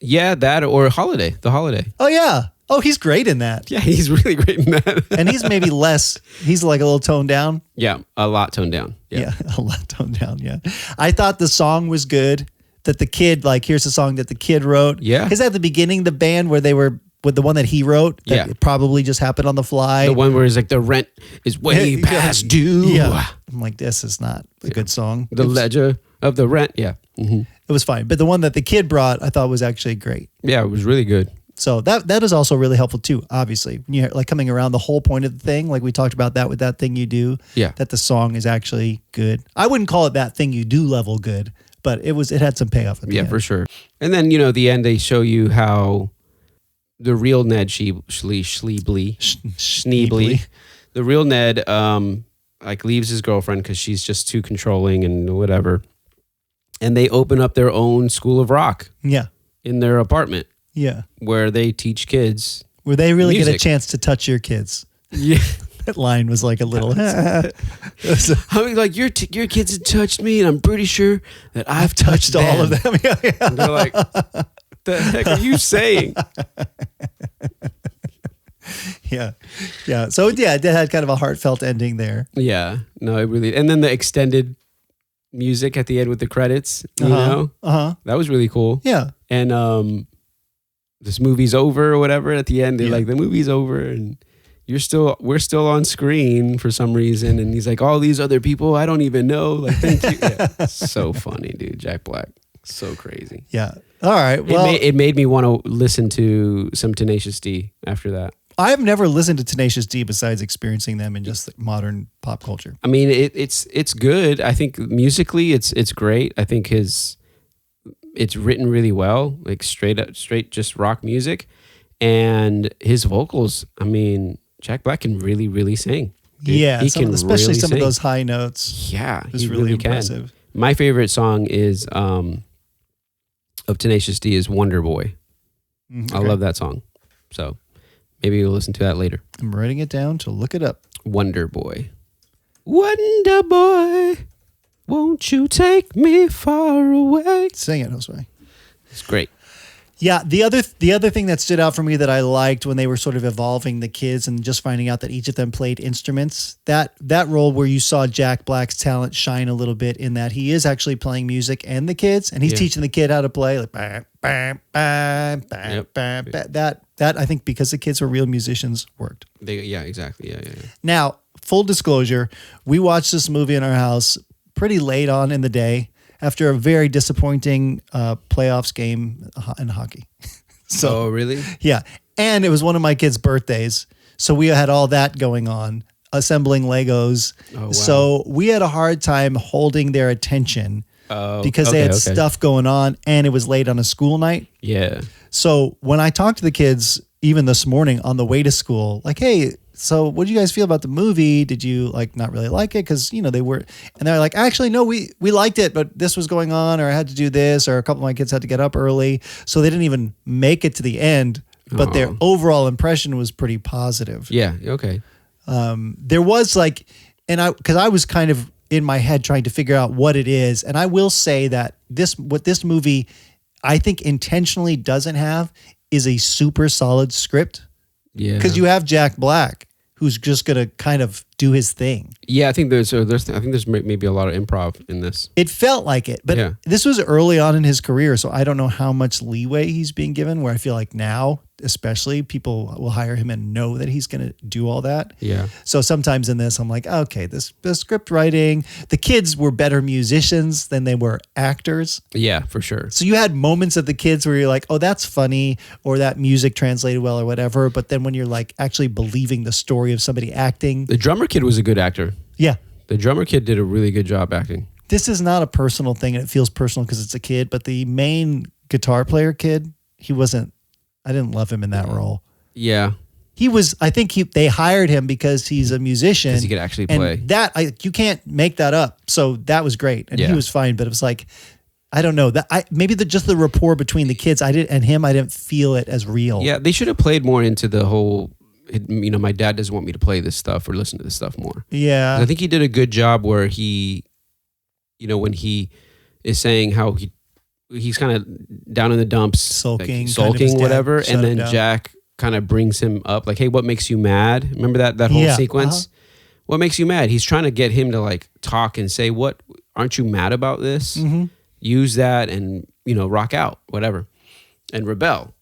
Yeah, that or Holiday. The Holiday. Oh yeah. Oh, he's great in that. Yeah, he's really great in that. And he's maybe less. He's a little toned down. Yeah, a lot toned down. Yeah, a lot toned down. Yeah. I thought the song was good. That the kid, here's the song that the kid wrote. Yeah. Because at the beginning, the band where they were with the one that he wrote, that it probably just happened on the fly. The one where it's the rent is way past due. Yeah. I'm like, this is not a good song. The ledger of the rent. Yeah. Mm-hmm. It was fine. But the one that the kid brought, I thought was actually great. Yeah, it was really good. So that is also really helpful too, obviously. When you're coming around the whole point of the thing, we talked about that with That Thing You Do, that the song is actually good. I wouldn't call it That Thing You Do level good, but it had some payoff at the end. For sure. And then, the end, they show you how the real Ned Schneebly, the real Ned, leaves his girlfriend because she's just too controlling and whatever. And they open up their own school of rock. Yeah. In their apartment. Yeah. Where they teach kids. Where they really music. get a chance to touch your kids. Yeah. That line was a little. Your kids have touched me, and I'm pretty sure that I've touched all of them. Yeah. And they're like, "What the heck are you saying?" Yeah. Yeah. So it had kind of a heartfelt ending there. Yeah. No, it really. And then the extended music at the end with the credits. That was really cool. Yeah. And this movie's over or whatever at the end. They're the movie's over and we're still on screen for some reason. And he's like, all these other people I don't even know. Thank you. Yeah. So funny, dude. Jack Black. So crazy. Yeah. All right. Well, it made me want to listen to some Tenacious D after that. I've never listened to Tenacious D besides experiencing them in just modern pop culture. I mean, it's good. I think musically it's great. I think it's written really well, straight just rock music, and his vocals. I mean, Jack Black can really, really sing. Yeah, especially some of those high notes. Yeah, it's really impressive. My favorite song is of Tenacious D is Wonder Boy. Okay. I love that song. So maybe we'll listen to that later. I'm writing it down to look it up. Wonder Boy. Wonder Boy, won't you take me far away? Sing it, Josue. It's great. Yeah, the other thing that stood out for me that I liked when they were sort of evolving the kids and just finding out that each of them played instruments, that role where you saw Jack Black's talent shine a little bit in that he is actually playing music and the kids, and he's teaching the kid how to play that I think because the kids were real musicians worked. Yeah, exactly. Yeah. Now, full disclosure, we watched this movie in our house pretty late on in the day after a very disappointing playoffs game in hockey. So really? Yeah. And it was one of my kids' birthdays. So we had all that going on, assembling Legos. Oh, wow. So we had a hard time holding their attention because they had stuff going on and it was late on a school night. Yeah. So when I talked to the kids, even this morning on the way to school, like, hey, so what do you guys feel about the movie? Did you like not really like it? Because, they were, and they're like, actually, no, we liked it, but this was going on, or I had to do this, or a couple of my kids had to get up early. So they didn't even make it to the end, but their overall impression was pretty positive. Yeah. Okay. There was like, because I was kind of in my head trying to figure out what it is. And I will say that what this movie, I think intentionally doesn't have is a super solid script. Yeah. Because you have Jack Black, who's just going to kind of do his thing. Yeah, I think there's maybe a lot of improv in this. It felt like it, but this was early on in his career, so I don't know how much leeway he's being given, where I feel like now, especially, people will hire him and know that he's going to do all that. Yeah. So sometimes in this, I'm like, okay, the script writing, the kids were better musicians than they were actors. Yeah, for sure. So you had moments of the kids where you're like, oh, that's funny, or that music translated well or whatever. But then when you're like actually believing the story of somebody acting. The drummer kid was a good actor. Yeah. The drummer kid did a really good job acting. This is not a personal thing, and it feels personal because it's a kid, but the main guitar player kid, I didn't love him in that role. Yeah. They hired him because he's a musician. Because he could actually play. And you can't make that up. So that was great. And he was fine, but it was like, I don't know, just the rapport between the kids, I didn't feel it as real. Yeah, they should have played more into the whole, my dad doesn't want me to play this stuff or listen to this stuff more. Yeah. I think he did a good job where he, when he is saying how he's kind of down in the dumps, sulking, whatever, and then Jack kind of brings him up, like, hey, what makes you mad? Remember that whole sequence? What makes you mad? He's trying to get him to like talk and say, what, aren't you mad about this? Mm-hmm. Use that and, rock out, whatever, and rebel.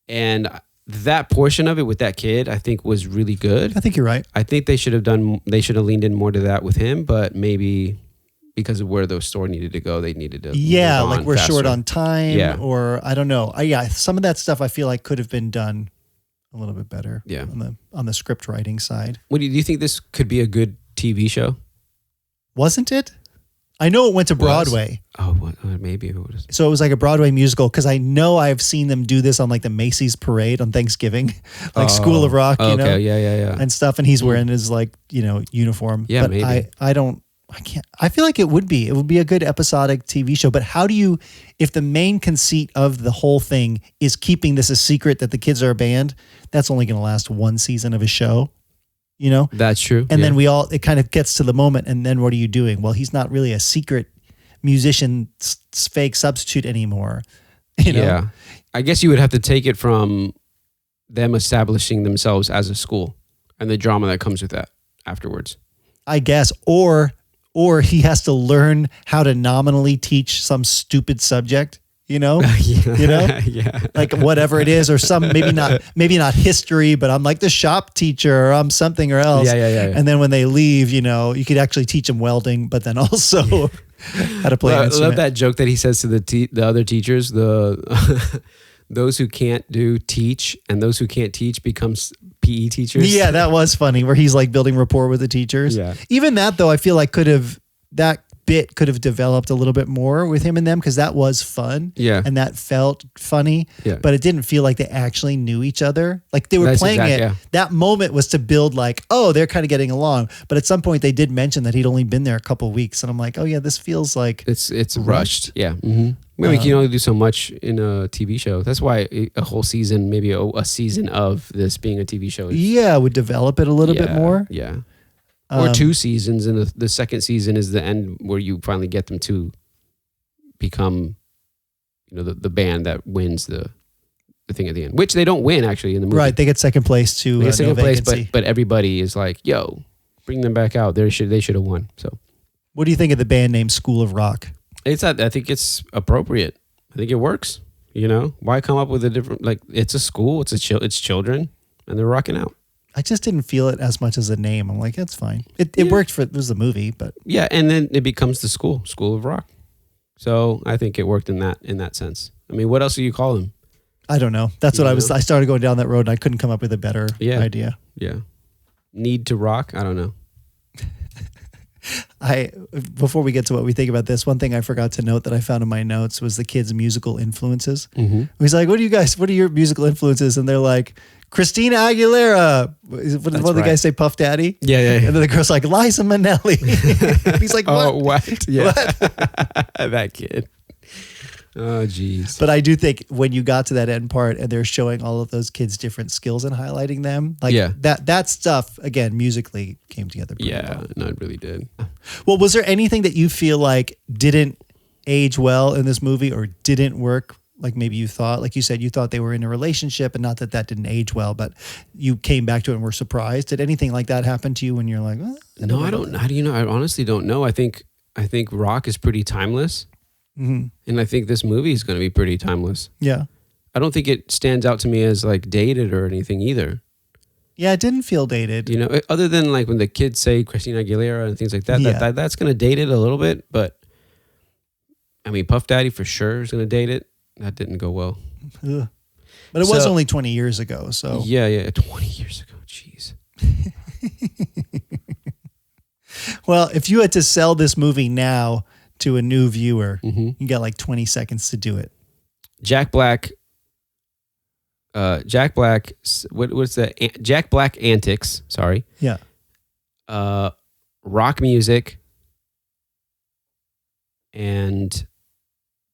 And that portion of it with that kid, I think, was really good. I think you're right. I think they should have leaned in more to that with him, but maybe because of where the story needed to go, they needed to. Yeah, like we're short on time, or I don't know. Some of that stuff I feel like could have been done a little bit better. Yeah, on the script writing side. Do you think this could be a good TV show? Wasn't it? I know it went to Broadway. Oh, maybe it was. So it was like a Broadway musical, because I know I've seen them do this on like the Macy's parade on Thanksgiving, like School of Rock, yeah, and stuff. And he's wearing his uniform. Yeah, but maybe. I feel like it would be a good episodic TV show. But how do you, if the main conceit of the whole thing is keeping this a secret that the kids are a band, that's only going to last one season of a show. That's true. And then it kind of gets to the moment. And then what are you doing? Well, he's not really a secret musician, fake substitute anymore. Yeah. I guess you would have to take it from them establishing themselves as a school and the drama that comes with that afterwards. I guess. Or he has to learn how to nominally teach some stupid subject. Like whatever it is, or some maybe not history, but I'm like the shop teacher, or I'm something or else. Yeah. And then when they leave, you could actually teach them welding, but then also how to play an instrument. I love that joke that he says to the other teachers, those who can't teach, and those who can't teach becomes PE teachers. Yeah, that was funny, where he's like building rapport with the teachers. Yeah. Even that though, I feel like that bit could have developed a little bit more with him and them, because that was fun. Yeah. And that felt funny. Yeah. But it didn't feel like they actually knew each other. Like they were playing it. Yeah. That moment was to build like, oh, they're kind of getting along. But at some point they did mention that he'd only been there a couple of weeks. And I'm like, oh yeah, this feels like it's rushed. Yeah. Mm-hmm. Maybe you can only do so much in a TV show. That's why a whole season, maybe a season of this being a TV show. Would develop it a little bit more. Yeah. Or 2 seasons, and the second season is the end where you finally get them to become, the band that wins the thing at the end, which they don't win actually in the movie. Right, they get second place to they get second place, but everybody is like, "Yo, bring them back out. They should have won." So, what do you think of the band name School of Rock? I think it's appropriate. I think it works. Why come up with a different, it's a school, it's children, and they're rocking out. I just didn't feel it as much as a name. I'm like, that's fine. It worked it was the movie, but yeah, and then it becomes the School of Rock. So I think it worked in that sense. I mean, what else do you call them? I don't know. That's what I was. I started going down that road, and I couldn't come up with a better idea. Yeah, Need to Rock. I don't know. Before we get to what we think about this, one thing I forgot to note that I found in my notes was the kids' musical influences. Mm-hmm. He's like, what are your musical influences? And they're like, Christina Aguilera. What did the guys say, Puff Daddy? Yeah. And then the girl's like, Liza Minnelli. He's like, what? Oh, what? Yeah. What? That kid. Oh, geez. But I do think when you got to that end part and they're showing all of those kids different skills and highlighting them, like that stuff, again, musically came together pretty well. No, it really did. Well, was there anything that you feel like didn't age well in this movie or didn't work? Like maybe you thought, like you said, you thought they were in a relationship and not that didn't age well, but you came back to it and were surprised. Did anything like that happen to you when you're like, no, I don't. How do you know? I honestly don't know. I think rock is pretty timeless. Mm-hmm. And I think this movie is going to be pretty timeless. Yeah. I don't think it stands out to me as like dated or anything either. Yeah, it didn't feel dated. You know, other than like when the kids say Christina Aguilera and things like that, that's going to date it a little bit. But I mean, Puff Daddy for sure is going to date it. That didn't go well. Ugh. But it was only 20 years ago. So yeah, 20 years ago. Jeez. Well, if you had to sell this movie now to a new viewer, you got like 20 seconds to do it. Jack Black. What's the Jack Black antics? Sorry. Yeah. Rock music and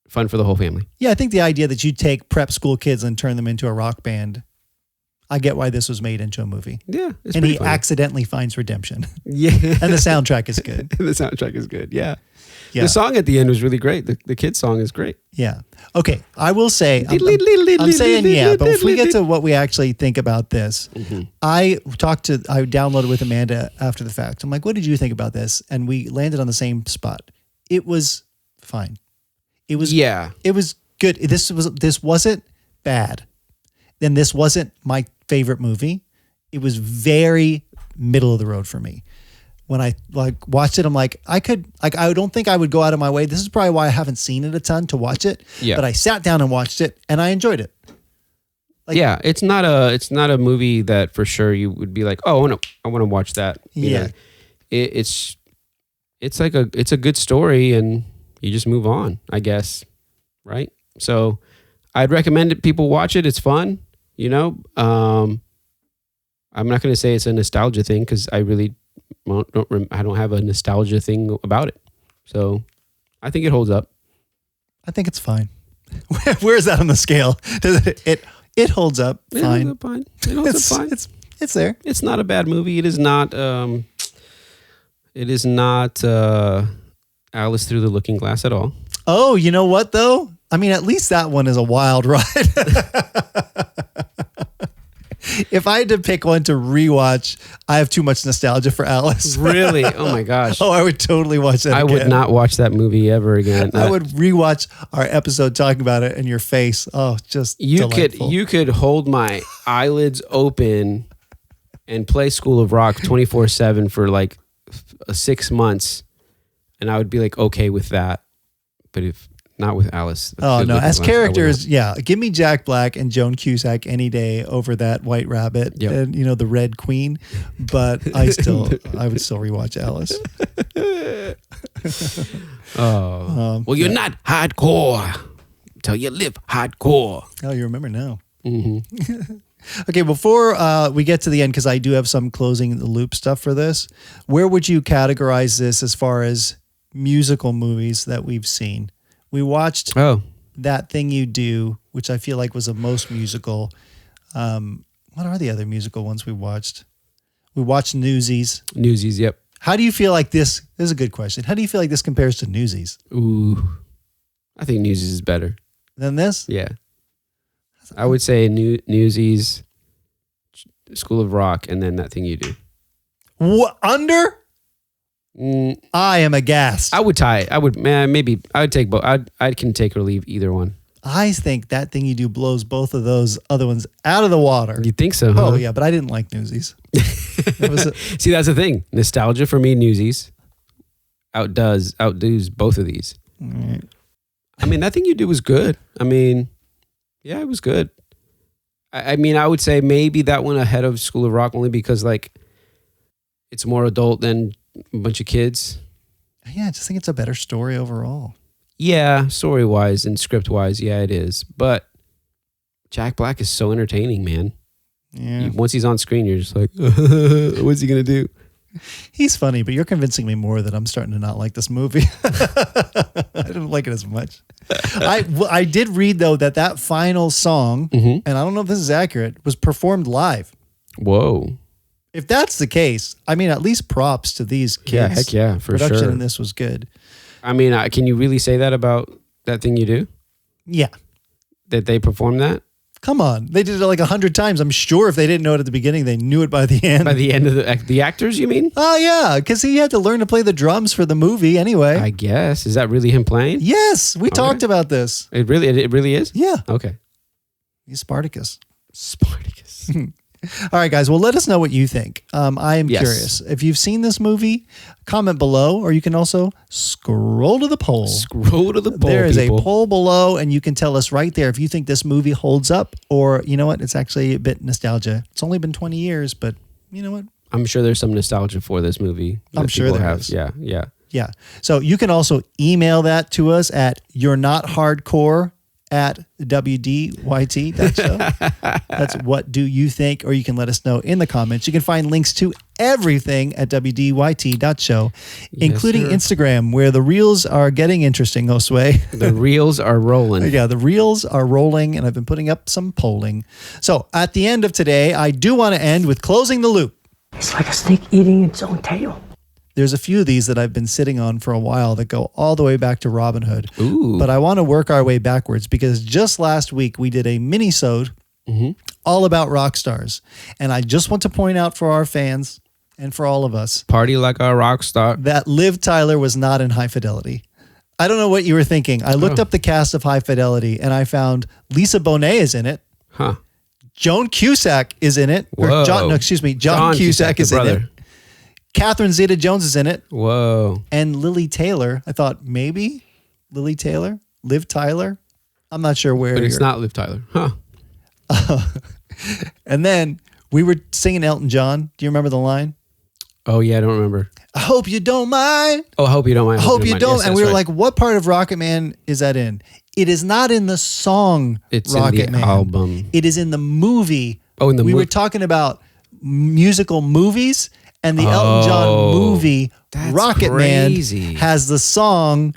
fun for the whole family. Yeah, I think the idea that you take prep school kids and turn them into a rock band, I get why this was made into a movie. Yeah. And he accidentally finds redemption. Yeah. And the soundtrack is good. Yeah. The song at the end was really great. The kid's song is great. Yeah. Okay. I will say, I'm saying yeah, but if we get to what we actually think about this, I downloaded with Amanda after the fact. I'm like, what did you think about this? And we landed on the same spot. It was fine. It was good. This wasn't bad. Then this wasn't my favorite movie. It was very middle of the road for me. When I watched it, I'm like, I don't think I would go out of my way. This is probably why I haven't seen it a ton to watch it. Yeah. But I sat down and watched it and I enjoyed it. It's not a movie that for sure you would be like, oh, I want to watch that. You know, it's a good story and you just move on, I guess. Right. So I'd recommend it. People watch it. It's fun. You know, I'm not going to say it's a nostalgia thing because I really I don't have a nostalgia thing about it. So I think it holds up. I think it's fine. Where is that on the scale? It holds up fine. It holds up fine. It's there. It's not a bad movie. It is not Alice Through the Looking Glass at all. Oh, you know what though? I mean, at least that one is a wild ride. If I had to pick one to rewatch, I have too much nostalgia for Alice. Really? Oh my gosh. Oh, I would totally watch that I again. would not watch that movie ever again. I would rewatch our episode talking about it and your face. Oh, just delightful. You could hold my eyelids open and play School of Rock 24/7 for like 6 months and I would be like okay with that. But if not with Alice. Oh no! As characters, give me Jack Black and Joan Cusack any day over that White Rabbit and the Red Queen. But I would still rewatch Alice. Well, you're not hardcore till you live hardcore. Oh, you remember now. Mm-hmm. Okay, before we get to the end, because I do have some closing the loop stuff for this. Where would you categorize this as far as musical movies that we've seen? We watched That Thing You Do, which I feel like was the most musical. What are the other musical ones we watched? We watched Newsies. Newsies, yep. How do you feel like this? This is a good question. How do you feel like this compares to Newsies? Ooh, I think Newsies is better. Than this? Yeah. I would say Newsies, School of Rock, and then That Thing You Do. What, under? I am aghast. I would tie it. I would take both. I can take or leave either one. I think That Thing You Do blows both of those other ones out of the water. You think so, huh? Oh, yeah, but I didn't like Newsies. See, that's the thing. Nostalgia for me, Newsies, outdoes both of these. Right. I mean, That Thing You Do was good. I mean, yeah, it was good. I mean, I would say maybe that one ahead of School of Rock only because, like, it's more adult than a bunch of kids. Yeah, I just think it's a better story overall. Yeah, story-wise and script-wise, yeah, it is. But Jack Black is so entertaining, man. Yeah. Once he's on screen, you're just like, what's he going to do? He's funny, but you're convincing me more that I'm starting to not like this movie. I didn't like it as much. I did read, though, that final song, and I don't know if this is accurate, was performed live. Whoa. If that's the case, I mean, at least props to these kids. Yeah, heck yeah, for Production sure. in this was good. I mean, can you really say that about That Thing You Do? Yeah. That they performed that? Come on. They did it like 100 times. I'm sure if they didn't know it at the beginning, they knew it by the end. By the end of the actors, you mean? Oh, yeah, because he had to learn to play the drums for the movie anyway. I guess. Is that really him playing? Yes, we talked about this. It really is? Yeah. Okay. He's Spartacus. Spartacus. All right, guys. Well, let us know what you think. I am curious. If you've seen this movie, comment below, or you can also scroll to the poll. Scroll to the poll. There is people. a poll below, and you can tell us right there if you think this movie holds up, or you know what? It's actually a bit nostalgia. It's only been 20 years, but you know what? I'm sure there's some nostalgia for this movie. I'm sure there is. Yeah. Yeah. So you can also email that to us at you'renothardcore@wdyt.show. That's what do you think, or you can let us know in the comments. You can find links to everything at wdyt.show, including Instagram, where the reels are getting interesting, Josue. The reels are rolling. Yeah, the reels are rolling, and I've been putting up some polling. So at the end of today, I do want to end with closing the loop. It's like a snake eating its own tail. There's a few of these that I've been sitting on for a while that go all the way back to Robin Hood. Ooh. But I want to work our way backwards because just last week we did a mini-sode all about rock stars. And I just want to point out for our fans and for all of us, Party like a rock star. that Liv Tyler was not in High Fidelity. I don't know what you were thinking. I looked up the cast of High Fidelity and I found Lisa Bonet is in it. Huh. Joan Cusack is in it. Whoa. John Cusack is in it. Catherine Zeta-Jones is in it. Whoa. And Lily Taylor. I thought maybe Lily Taylor, Liv Tyler. I'm not sure where. But it's not Liv Tyler. Huh. And then we were singing Elton John. Do you remember the line? Oh, yeah, I don't remember. I hope you don't mind. Oh, I hope you don't mind. I hope you don't. Yes, and we were right. like, what part of Rocket Man is that in? It is not in the song It's Rocket in the Man. album. It is in the movie. Oh, in the We movie. were talking about musical movies, and the Elton John movie that's Rocket crazy. Man has the song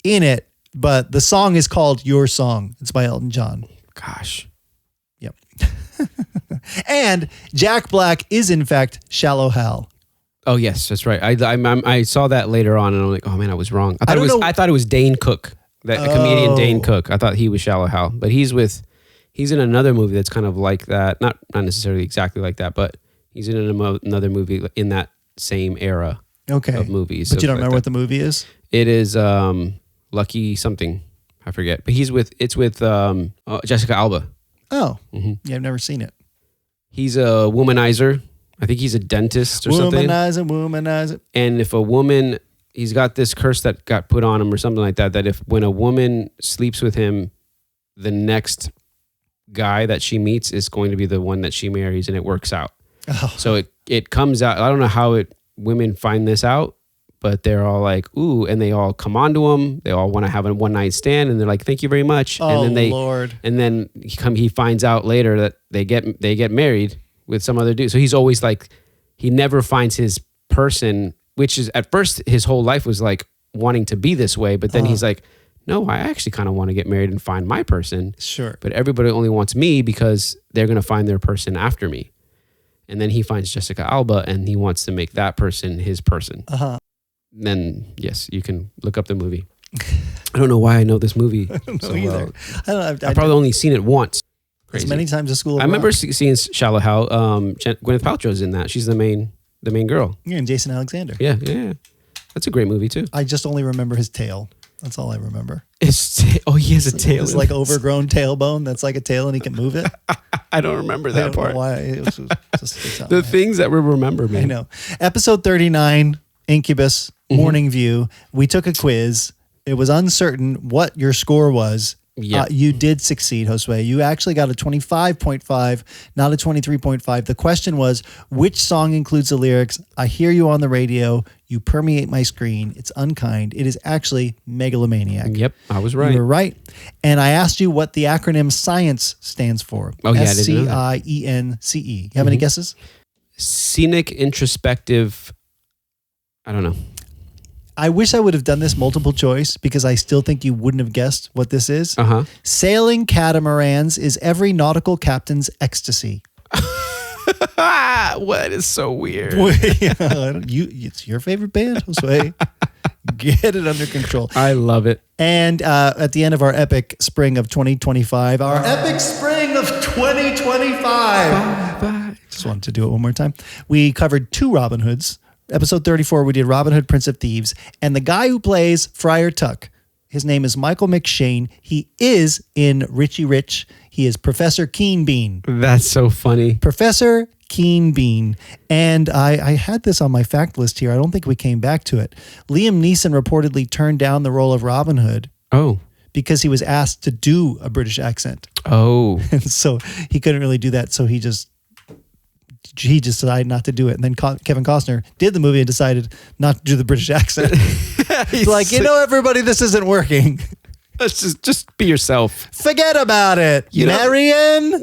in it, but the song is called Your Song. It's by Elton John. Gosh. Yep. And Jack Black is in fact Shallow Hal. Oh, yes, that's right. I saw that later on, and I'm like, oh, man, I was wrong. I thought it was Dane Cook, the comedian Dane Cook. I thought he was Shallow Hal, but he's in another movie that's kind of like that. Not necessarily exactly like that, but he's in another movie in that same era of movies. But you don't remember what the movie is? It is Lucky something. I forget. But it's with Jessica Alba. Oh, yeah, I've never seen it. He's a womanizer. I think he's a dentist or something. Womanizer. And if a woman, he's got this curse that got put on him or something like that, that when a woman sleeps with him, the next guy that she meets is going to be the one that she marries, and it works out. Oh. So it comes out. I don't know how women find this out, but they're all like, ooh, and they all come onto him. They all want to have a one night stand, and they're like, thank you very much. Oh, and then Lord. And then he finds out later that they get married with some other dude. So he's always like, he never finds his person, which is at first his whole life was like wanting to be this way, but then he's like, no, I actually kind of want to get married and find my person. Sure. But everybody only wants me because they're going to find their person after me. And then he finds Jessica Alba and he wants to make that person his person. Then, yes, you can look up the movie. I don't know why I know this movie so well. I've probably only seen it once. Crazy. As many times as School of I remember Rock. seeing Shallow Hal. Gwyneth Paltrow's in that. She's the main girl. Yeah, and Jason Alexander. Yeah. That's a great movie too. I just only remember his tail. That's all I remember. He has a tail. It's like overgrown tailbone that's like a tail and he can move it. I don't remember that part. Why? It was just The things that we remember, man. I know. Episode 39, Incubus, Morning View. We took a quiz. It was uncertain what your score was. Yeah. You did succeed, Josue. You actually got a 25.5, not a 23.5. The question was, which song includes the lyrics, I hear you on the radio, you permeate my screen, it's unkind. It is actually Megalomaniac. Yep, I was right. You were right. And I asked you what the acronym SCIENCE stands for. Oh, yeah, I didn't know that. SCIENCE. You have any guesses? Scenic, introspective, I don't know. I wish I would have done this multiple choice because I still think you wouldn't have guessed what this is. Sailing catamarans is every nautical captain's ecstasy. What is so weird? It's your favorite band, Josue. Get it under control. I love it. And at the end of our epic spring of 2025, our epic spring of 2025. Just wanted to do it one more time. We covered 2 Robin Hoods. Episode 34, we did Robin Hood, Prince of Thieves. And the guy who plays Friar Tuck, his name is Michael McShane. He is in Richie Rich. He is Professor Keen Bean. That's so funny. Professor Keen Bean. And I had this on my fact list here. I don't think we came back to it. Liam Neeson reportedly turned down the role of Robin Hood. Oh. Because he was asked to do a British accent. Oh. And so he couldn't really do that. So he just decided not to do it. And then Kevin Costner did the movie and decided not to do the British accent. He's like, everybody, this isn't working. Let's just be yourself. Forget about it. Marion.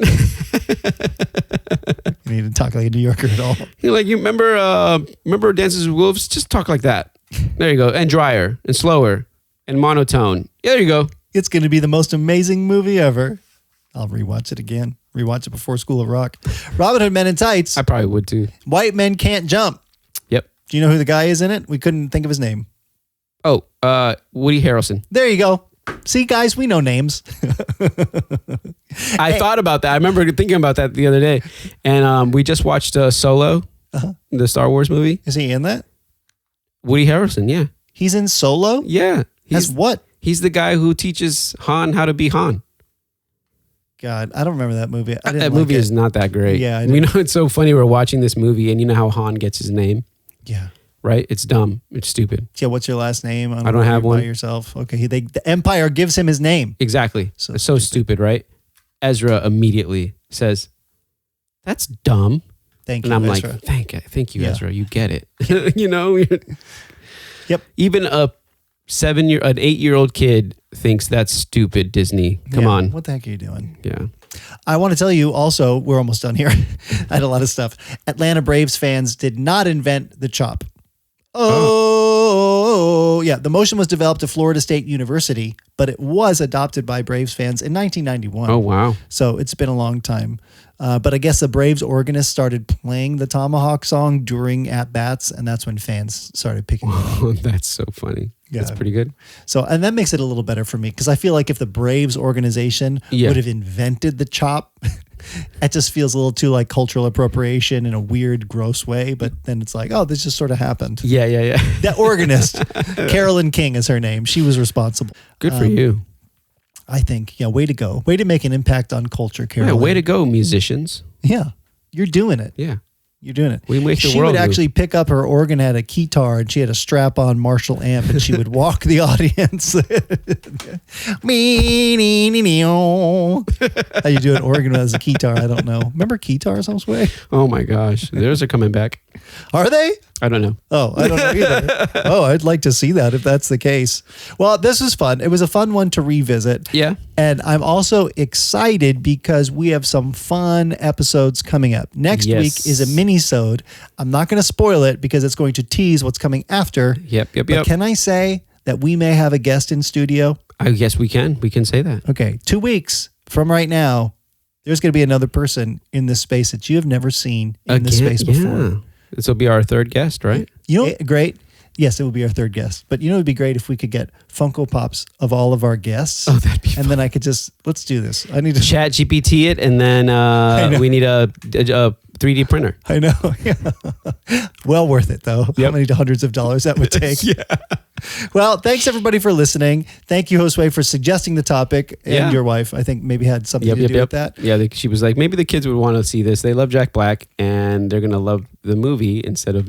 You need to talk like a New Yorker at all. You remember Dances with Wolves? Just talk like that. There you go. And drier and slower and monotone. Yeah, there you go. It's going to be the most amazing movie ever. I'll rewatch it again. Rewatch it before School of Rock. Robin Hood Men in Tights. I probably would too. White Men Can't Jump. Yep. Do you know who the guy is in it? We couldn't think of his name. Oh, Woody Harrelson. There you go. See, guys, we know names. I thought about that. I remember thinking about that the other day. And we just watched Solo, the Star Wars movie. Is he in that? Woody Harrelson, yeah. He's in Solo? Yeah. As what? He's the guy who teaches Han how to be Han. God, I don't remember that movie. That movie is not that great. Yeah. It's so funny. We're watching this movie and you know how Han gets his name? Yeah. Right? It's dumb. It's stupid. Yeah, what's your last name? I don't have one. By yourself. Okay, the Empire gives him his name. Exactly. It's so stupid, right? Ezra immediately says, "That's dumb." Thank you, and I'm Ezra. like, "Thank you, Yeah. Ezra. You get it." Yep. Even an 8-year-old kid thinks that's stupid. Disney, come on. What the heck are you doing? Yeah. I want to tell you also, we're almost done here. I had a lot of stuff. Atlanta Braves fans did not invent the chop. Yeah. The motion was developed at Florida State University, but it was adopted by Braves fans in 1991. Oh, wow. So it's been a long time. But I guess the Braves organist started playing the Tomahawk song during at-bats, and that's when fans started picking it up. That's so funny. Yeah. That's pretty good. So, and that makes it a little better for me because I feel like if the Braves organization would have invented the chop, it just feels a little too like cultural appropriation in a weird, gross way. But then it's like, oh, this just sort of happened. Yeah. That organist, Carolyn King is her name. She was responsible. Good for you. I think, way to go. Way to make an impact on culture, Carolyn. Yeah, way to go, musicians. Yeah, you're doing it. Yeah. You're doing it. We make the she world would move. actually pick up her organ at a keytar and she had a strap-on Marshall amp and she would walk the audience. How you do an organ as a keytar? I don't know. Remember keytars, Josue? Oh my gosh. Theirs are coming back. Are they? I don't know. Oh, I don't know either. Oh, I'd like to see that if that's the case. Well, this was fun. It was a fun one to revisit. Yeah. And I'm also excited because we have some fun episodes coming up. Next week is a mini-sode. I'm not going to spoil it because it's going to tease what's coming after. Yep. But can I say that we may have a guest in studio? I guess we can. We can say that. Okay. 2 weeks from right now, there's going to be another person in this space that you have never seen in this space before. Yeah. This will be our third guest, right? You know, great. Yes, it would be our third guest. But you know, it would be great if we could get Funko Pops of all of our guests. Oh, that'd be fun. And then I could let's do this. I need to Chat GPT it, and then we need a 3D printer. I know. Yeah. Well worth it, though. How many hundreds of dollars that would take. Yeah. Well, thanks everybody for listening. Thank you, Josue, for suggesting the topic. And your wife, I think, maybe had something to do with that. Yeah, she was like, maybe the kids would want to see this. They love Jack Black, and they're going to love the movie instead of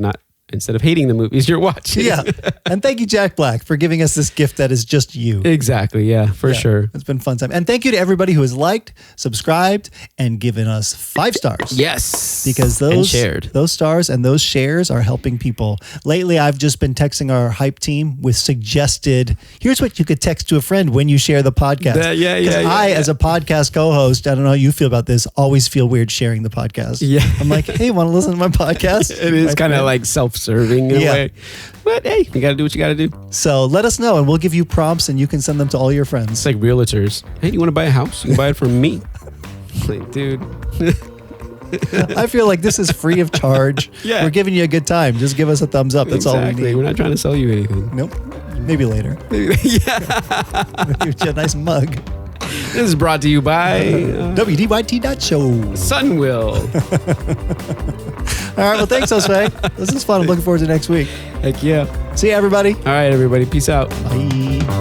hating the movies you're watching. Yeah. And thank you, Jack Black, for giving us this gift that is just you. Exactly. Yeah, for sure. It's been a fun time. And thank you to everybody who has liked, subscribed, and given us 5 stars. Yes. Because those stars and those shares are helping people. Lately, I've just been texting our hype team with suggested, here's what you could text to a friend when you share the podcast. As a podcast co-host, I don't know how you feel about this, always feel weird sharing the podcast. Yeah. I'm like, hey, want to listen to my podcast? It is kind of like self-serving in a way. But hey, you got to do what you got to do. So let us know and we'll give you prompts and you can send them to all your friends. It's like realtors. Hey, do you want to buy a house? You can buy it from me. Like, dude. I feel like this is free of charge. Yeah. We're giving you a good time. Just give us a thumbs up. That's all we need. We're not trying to sell you anything. Nope. Maybe later. Yeah. Give you a nice mug. This is brought to you by wdyt.show. Sunwill. All right. Well, thanks, Josue. This is fun. I'm looking forward to next week. Heck yeah. See you, everybody. All right, everybody. Peace out. Bye.